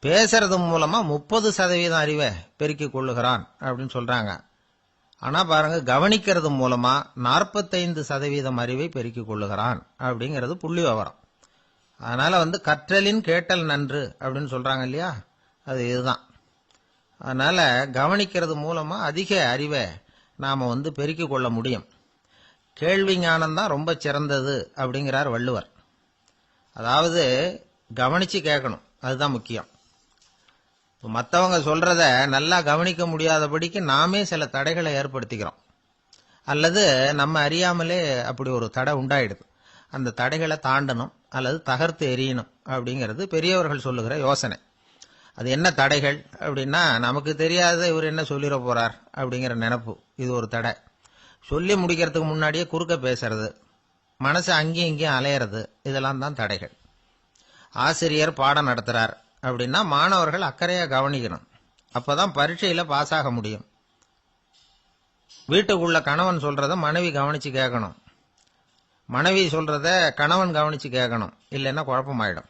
பேசுறது மூலமா 30% அறிவை பெருக்கிக் கொள்ளுகிறான் அப்படின்னு சொல்றாங்க. ஆனா பாருங்க, கவனிக்கிறது மூலமா 45% அறிவை பெருக்கிக் கொள்ளுகிறான் அப்படிங்கிறது புள்ளி விவரம். அதனால கற்றலின் கேட்டல் நன்று அப்படின்னு சொல்றாங்க இல்லையா, அது இதுதான். அதனால கவனிக்கிறது மூலமா அதிக அறிவை நாம பெருக்கிக் கொள்ள முடியும். கேள்வி ஞானம் தான் ரொம்ப சிறந்தது அப்படிங்கிறார் வள்ளுவர். அதாவது கவனிச்சு கேட்கணும், அதுதான் முக்கியம். மற்றவங்க சொல்றத நல்லா கவனிக்க முடியாதபடிக்கு நாமே சில தடைகளை ஏற்படுத்திக்கிறோம், அல்லது நம்ம அறியாமலே அப்படி ஒரு தடை உண்டாயிடுது. அந்த தடைகளை தாண்டணும் அல்லது தகர்த்து எறியணும் அப்படிங்கிறது பெரியவர்கள் சொல்லுகிற யோசனை. அது என்ன தடைகள் அப்படின்னா, நமக்கு தெரியாத இவர் என்ன சொல்லிட போறார் அப்படிங்கிற நினைப்பு, இது ஒரு தடை. சொல்லி முடிக்கிறதுக்கு முன்னாடியே குறுக்க பேசுறது, மனசு அங்கேயும் இங்கேயும் அலையிறது, இதெல்லாம் தான் தடைகள். ஆசிரியர் பாடம் நடத்துறார் அப்படின்னா மாணவர்கள் அக்கறையா கவனிக்கணும், அப்பதான் பரீட்சையில பாஸ் ஆக முடியும். வீட்டுக்குள்ள கணவன் சொல்றத மனைவி கவனிச்சு கேட்கணும், மனைவி சொல்றத கணவன் கவனிச்சு கேட்கணும், இல்லைன்னா குழப்பமாயிடும்.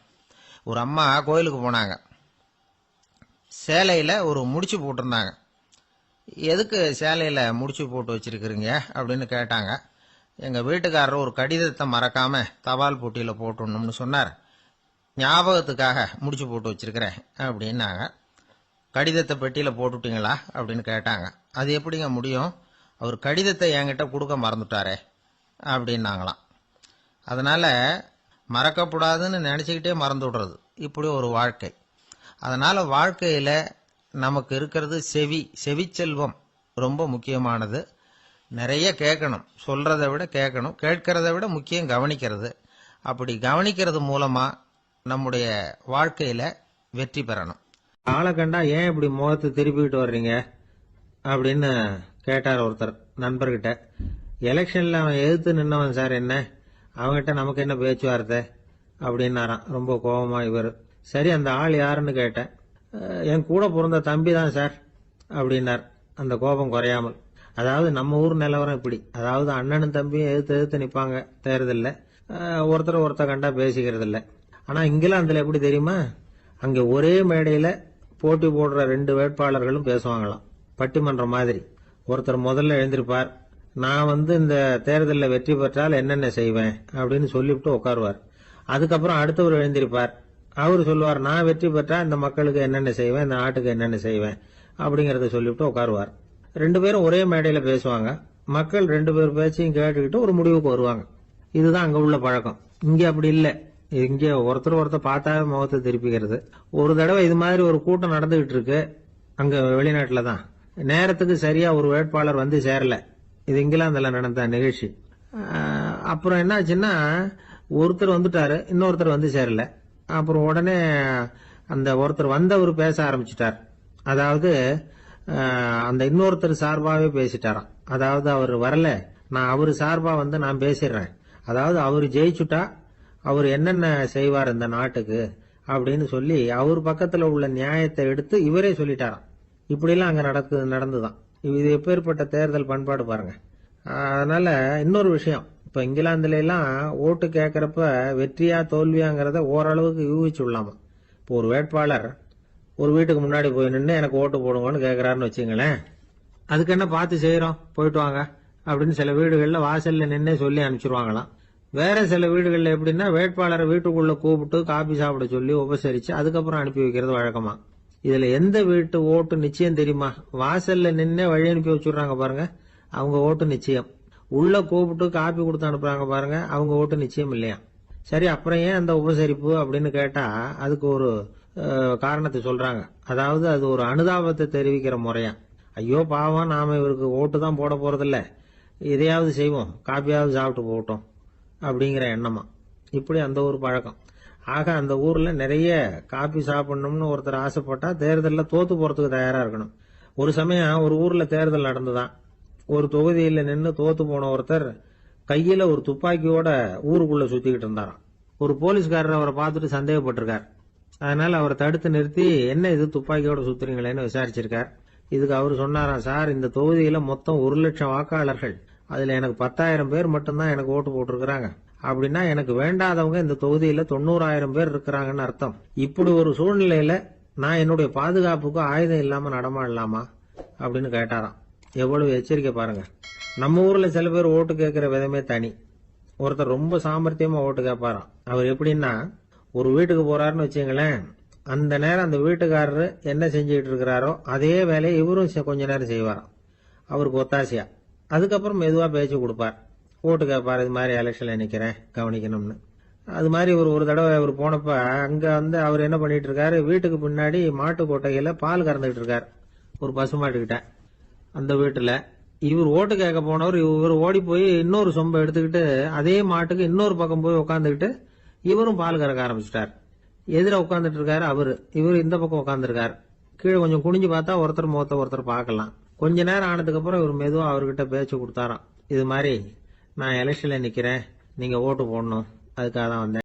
ஒரு அம்மா கோயிலுக்கு போனாங்க, சேலையில ஒரு முடிச்சு போட்டிருந்தாங்க. எதுக்கு சேலையில முடிச்சு போட்டு வச்சிருக்கிறீங்க அப்படின்னு கேட்டாங்க. எங்க வீட்டுக்காரர் ஒரு கடிதத்தை மறக்காம தபால் போட்டியில போட்டுடணும்னு சொன்னார், ஞாபகத்துக்காக முடிச்சு போட்டு வச்சிருக்கிறேன் அப்படின்னாங்க. கடிதத்தை பெட்டியில போட்டுட்டீங்களா அப்படின்னு கேட்டாங்க. அது எப்படிங்க முடியும், அவர் கடிதத்தை என்கிட்ட கொடுக்க மறந்துட்டாரே அப்படின்னாங்களாம். அதனால மறக்கப்படாதுன்னு நினைச்சுக்கிட்டே மறந்து விடுறது, இப்படி ஒரு வாழ்க்கை. அதனால வாழ்க்கையில நமக்கு இருக்கிறது செவிச்செல்வம் ரொம்ப முக்கியமானது. நிறைய கேட்கணும், சொல்றதை விட கேட்கணும், கேட்கறதை விட முக்கியம் கவனிக்கிறது. அப்படி கவனிக்கிறது மூலமா நம்முடைய வாழ்க்கையில வெற்றி பெறணும். ஆளை கண்டா ஏன் இப்படி முகத்தை திருப்பிக்கிட்டு வர்றீங்க அப்படின்னு கேட்டார் ஒருத்தர் நண்பர்கிட்ட. எலெக்ஷன்ல அவன் எதிர்த்து நின்னவன் சார், என்ன அவன்கிட்ட நமக்கு என்ன பேச்சுவார்த்தை அப்படின்னாராம் ரொம்ப கோபமா இவர். சரி, அந்த ஆள் யாருன்னு கேட்டேன். என் கூட பிறந்த தம்பி தான் சார் அப்படின்னார் அந்த கோபம் குறையாமல். அதாவது நம்ம ஊர் நிலவரம் இப்படி, அதாவது அண்ணனும் தம்பியும் எதிர்த்து நிற்பாங்க தேர்தலில், ஒருத்தர் கண்டா பேசிக்கிறது இல்லை. ஆனா இங்கிலாந்துல எப்படி தெரியுமா, அங்க ஒரே மேடையில போட்டி போடுற 2 வேட்பாளர்களும் பேசுவாங்களாம், பட்டிமன்றம் மாதிரி. ஒருத்தர் முதல்ல எழுந்திருப்பார், நான் இந்த தேர்தலில் வெற்றி பெற்றால் என்னென்ன செய்வேன் அப்படின்னு சொல்லிவிட்டு உட்காருவார். அதுக்கப்புறம் அடுத்தவர் எழுந்திருப்பார், அவர் சொல்லுவார், நான் வெற்றி பெற்றா இந்த மக்களுக்கு என்னென்ன செய்வேன், இந்த நாட்டுக்கு என்னென்ன செய்வேன் அப்படிங்கறத சொல்லிவிட்டு உட்காருவார். 2 பேரும் ஒரே மேடையில பேசுவாங்க. மக்கள் 2 பேர் பேச்சையும் கேட்டுக்கிட்டு ஒரு முடிவுக்கு வருவாங்க. இதுதான் அங்க உள்ள பழக்கம். இங்க அப்படி இல்லை. இங்க ஒருத்தர் பார்த்தாவே முகத்தை திருப்பிக்கிறது. ஒரு தடவை இது மாதிரி ஒரு கூட்டம் நடந்துகிட்டு இருக்கு அங்க வெளிநாட்டுல தான். நேரத்துக்கு சரியா ஒரு வேட்பாளர் வந்து சேரல. இது இங்கிலாந்துல நடந்த நிகழ்ச்சி. அப்புறம் என்னாச்சுன்னா, ஒருத்தர் வந்துட்டாரு, இன்னொருத்தர் வந்து சேரல. அப்புறம் உடனே அந்த ஒருத்தர் வந்தவர் பேச ஆரம்பிச்சிட்டார். அதாவது அந்த இன்னொருத்தர் சார்பாவே பேசிட்டாராம். அதாவது அவர் வரல, நான் அவரு சார்பா நான் பேசிடுறேன். அதாவது அவர் ஜெயிச்சுட்டா அவர் என்னென்ன செய்வார் இந்த நாட்டுக்கு அப்படின்னு சொல்லி அவர் பக்கத்துல உள்ள நியாயத்தை எடுத்து இவரே சொல்லிட்டாராம். இப்படிலாம் அங்க நடந்துதான். இது எப்பேற்பட்ட தேர்தல் பண்பாடு பாருங்க. அதனால இன்னொரு விஷயம், இப்ப இங்கிலாந்துல எல்லாம் ஓட்டு கேட்கறப்ப வெற்றியா தோல்வியாங்கிறத ஓரளவுக்கு யூகிச்சு விடலாமா. இப்போ ஒரு வேட்பாளர் ஒரு வீட்டுக்கு முன்னாடி போய் நின்று எனக்கு ஓட்டு போடுங்கன்னு கேட்கறாருன்னு வச்சுங்களேன், அதுக்கு என்ன பார்த்து செய்யறோம், போயிட்டு வாங்க அப்படின்னு சில வீடுகள்ல வாசல்ல நின்னே சொல்லி அனுப்பிச்சிருவாங்களாம். வேற சில வீடுகள்ல எப்படின்னா, வேட்பாளரை வீட்டுக்குள்ள கூப்பிட்டு காபி சாப்பிட சொல்லி உபசரிச்சு அதுக்கப்புறம் அனுப்பி வைக்கிறது வழக்கமா. இதுல எந்த வீட்டு ஓட்டு நிச்சயம் தெரியுமா? வாசல்ல நின்னே வழி அனுப்பி வச்சுடுறாங்க பாருங்க, அவங்க ஓட்டு நிச்சயம். உள்ள கூப்பிட்டு காப்பி கொடுத்து அனுப்புறாங்க பாருங்க, அவங்க ஓட்டு நிச்சயம் இல்லையா. சரி, அப்புறம் ஏன் அந்த உபசரிப்பு அப்படின்னு கேட்டா அதுக்கு ஒரு காரணத்தை சொல்றாங்க. அதாவது அது ஒரு அனுதாபத்தை தெரிவிக்கிற முறையா. ஐயோ பாவம், நாம இவருக்கு ஓட்டு தான் போட போறதில்ல, இதையாவது செய்வோம், காப்பியாவது சாப்பிட்டு போட்டோம் அப்படிங்கிற எண்ணமா. இப்படி அந்த ஒரு பழக்கம். ஆக அந்த ஊர்ல நிறைய காப்பி சாப்பிடணும்னு ஒருத்தர் ஆசைப்பட்டா தேர்தலில் தோத்து போறதுக்கு தயாரா இருக்கணும். ஒரு சமயம் ஒரு ஊர்ல தேர்தல் நடந்துதான். ஒரு தொகுதியில நின்று தோத்து போன ஒருத்தர் கையில ஒரு துப்பாக்கியோட ஊருக்குள்ள சுத்திக்கிட்டு இருந்தாராம். ஒரு போலீஸ்காரர் அவரை பார்த்துட்டு சந்தேகப்பட்டிருக்கார். அதனால அவரை தடுத்து நிறுத்தி, என்ன இது துப்பாக்கியோட சுத்துறீங்களேன்னு விசாரிச்சிருக்கார். இதுக்கு அவர் சொன்னாராம், சார், இந்த தொகுதியில மொத்தம் 1,00,000 வாக்காளர்கள், அதுல எனக்கு 10,000 பேர் மட்டும்தான் எனக்கு ஓட்டு போட்டிருக்கிறாங்க. அப்படின்னா எனக்கு வேண்டாதவங்க இந்த தொகுதியில 90,000 பேர் இருக்கிறாங்கன்னு அர்த்தம். இப்படி ஒரு சூழ்நிலையில நான் என்னுடைய பாதுகாப்புக்கு ஆயுதம் இல்லாம நடமாடலாமா அப்படின்னு கேட்டாராம். எவ்வளவு எச்சரிக்கை பாருங்க. நம்ம ஊர்ல சில பேர் ஓட்டு கேட்கிற விதமே தனி. ஒருத்தர் ரொம்ப சாமர்த்தியமா ஓட்டு கேட்பாராம். அவர் எப்படின்னா, ஒரு வீட்டுக்கு போறாருன்னு வச்சுங்களேன், அந்த நேரம் அந்த வீட்டுக்காரரு என்ன செஞ்சுக்கிட்டு இருக்கிறாரோ அதே வேலையை இவரும் கொஞ்ச நேரம் செய்வாராம், அவருக்கு ஒத்தாசையா. அதுக்கப்புறம் மெதுவா பேச்சு கொடுப்பார், ஓட்டு கேட்பார், இது மாதிரி எலெக்ஷன்ல நிக்கிறேன் கவனிக்கணும்னு. அது மாதிரி ஒரு தடவை அவர் போனப்ப அங்க அவர் என்ன பண்ணிட்டு இருக்காரு, வீட்டுக்கு பின்னாடி மாட்டு கொட்டையில பால் கறந்துகிட்டு இருக்காரு ஒரு பசுமாட்டுக்கிட்ட. அந்த வீட்டுல இவர் ஓட்டு கேட்க போனவர் இவர் ஓடி போய் இன்னொரு சொம்பை எடுத்துக்கிட்டு அதே மாட்டுக்கு இன்னொரு பக்கம் போய் உட்காந்துக்கிட்டு இவரும் பால் கறக்க ஆரம்பிச்சிட்டார். எதிர உட்காந்துட்டு இருக்காரு இவர் இந்த பக்கம் உட்காந்துருக்காரு. கீழே கொஞ்சம் குனிஞ்சு பார்த்தா ஒருத்தர் முகத்தை ஒருத்தர் பார்க்கலாம். கொஞ்ச நேரம் ஆனதுக்கு அப்புறம் இவர் மெதுவா அவர்கிட்ட பேச்சு கொடுத்தாராம், இது மாதிரி நான் எலெக்ஷன்ல நிக்கிறேன், நீங்க ஓட்டு போடணும், அதுக்காக தான் வந்தேன்.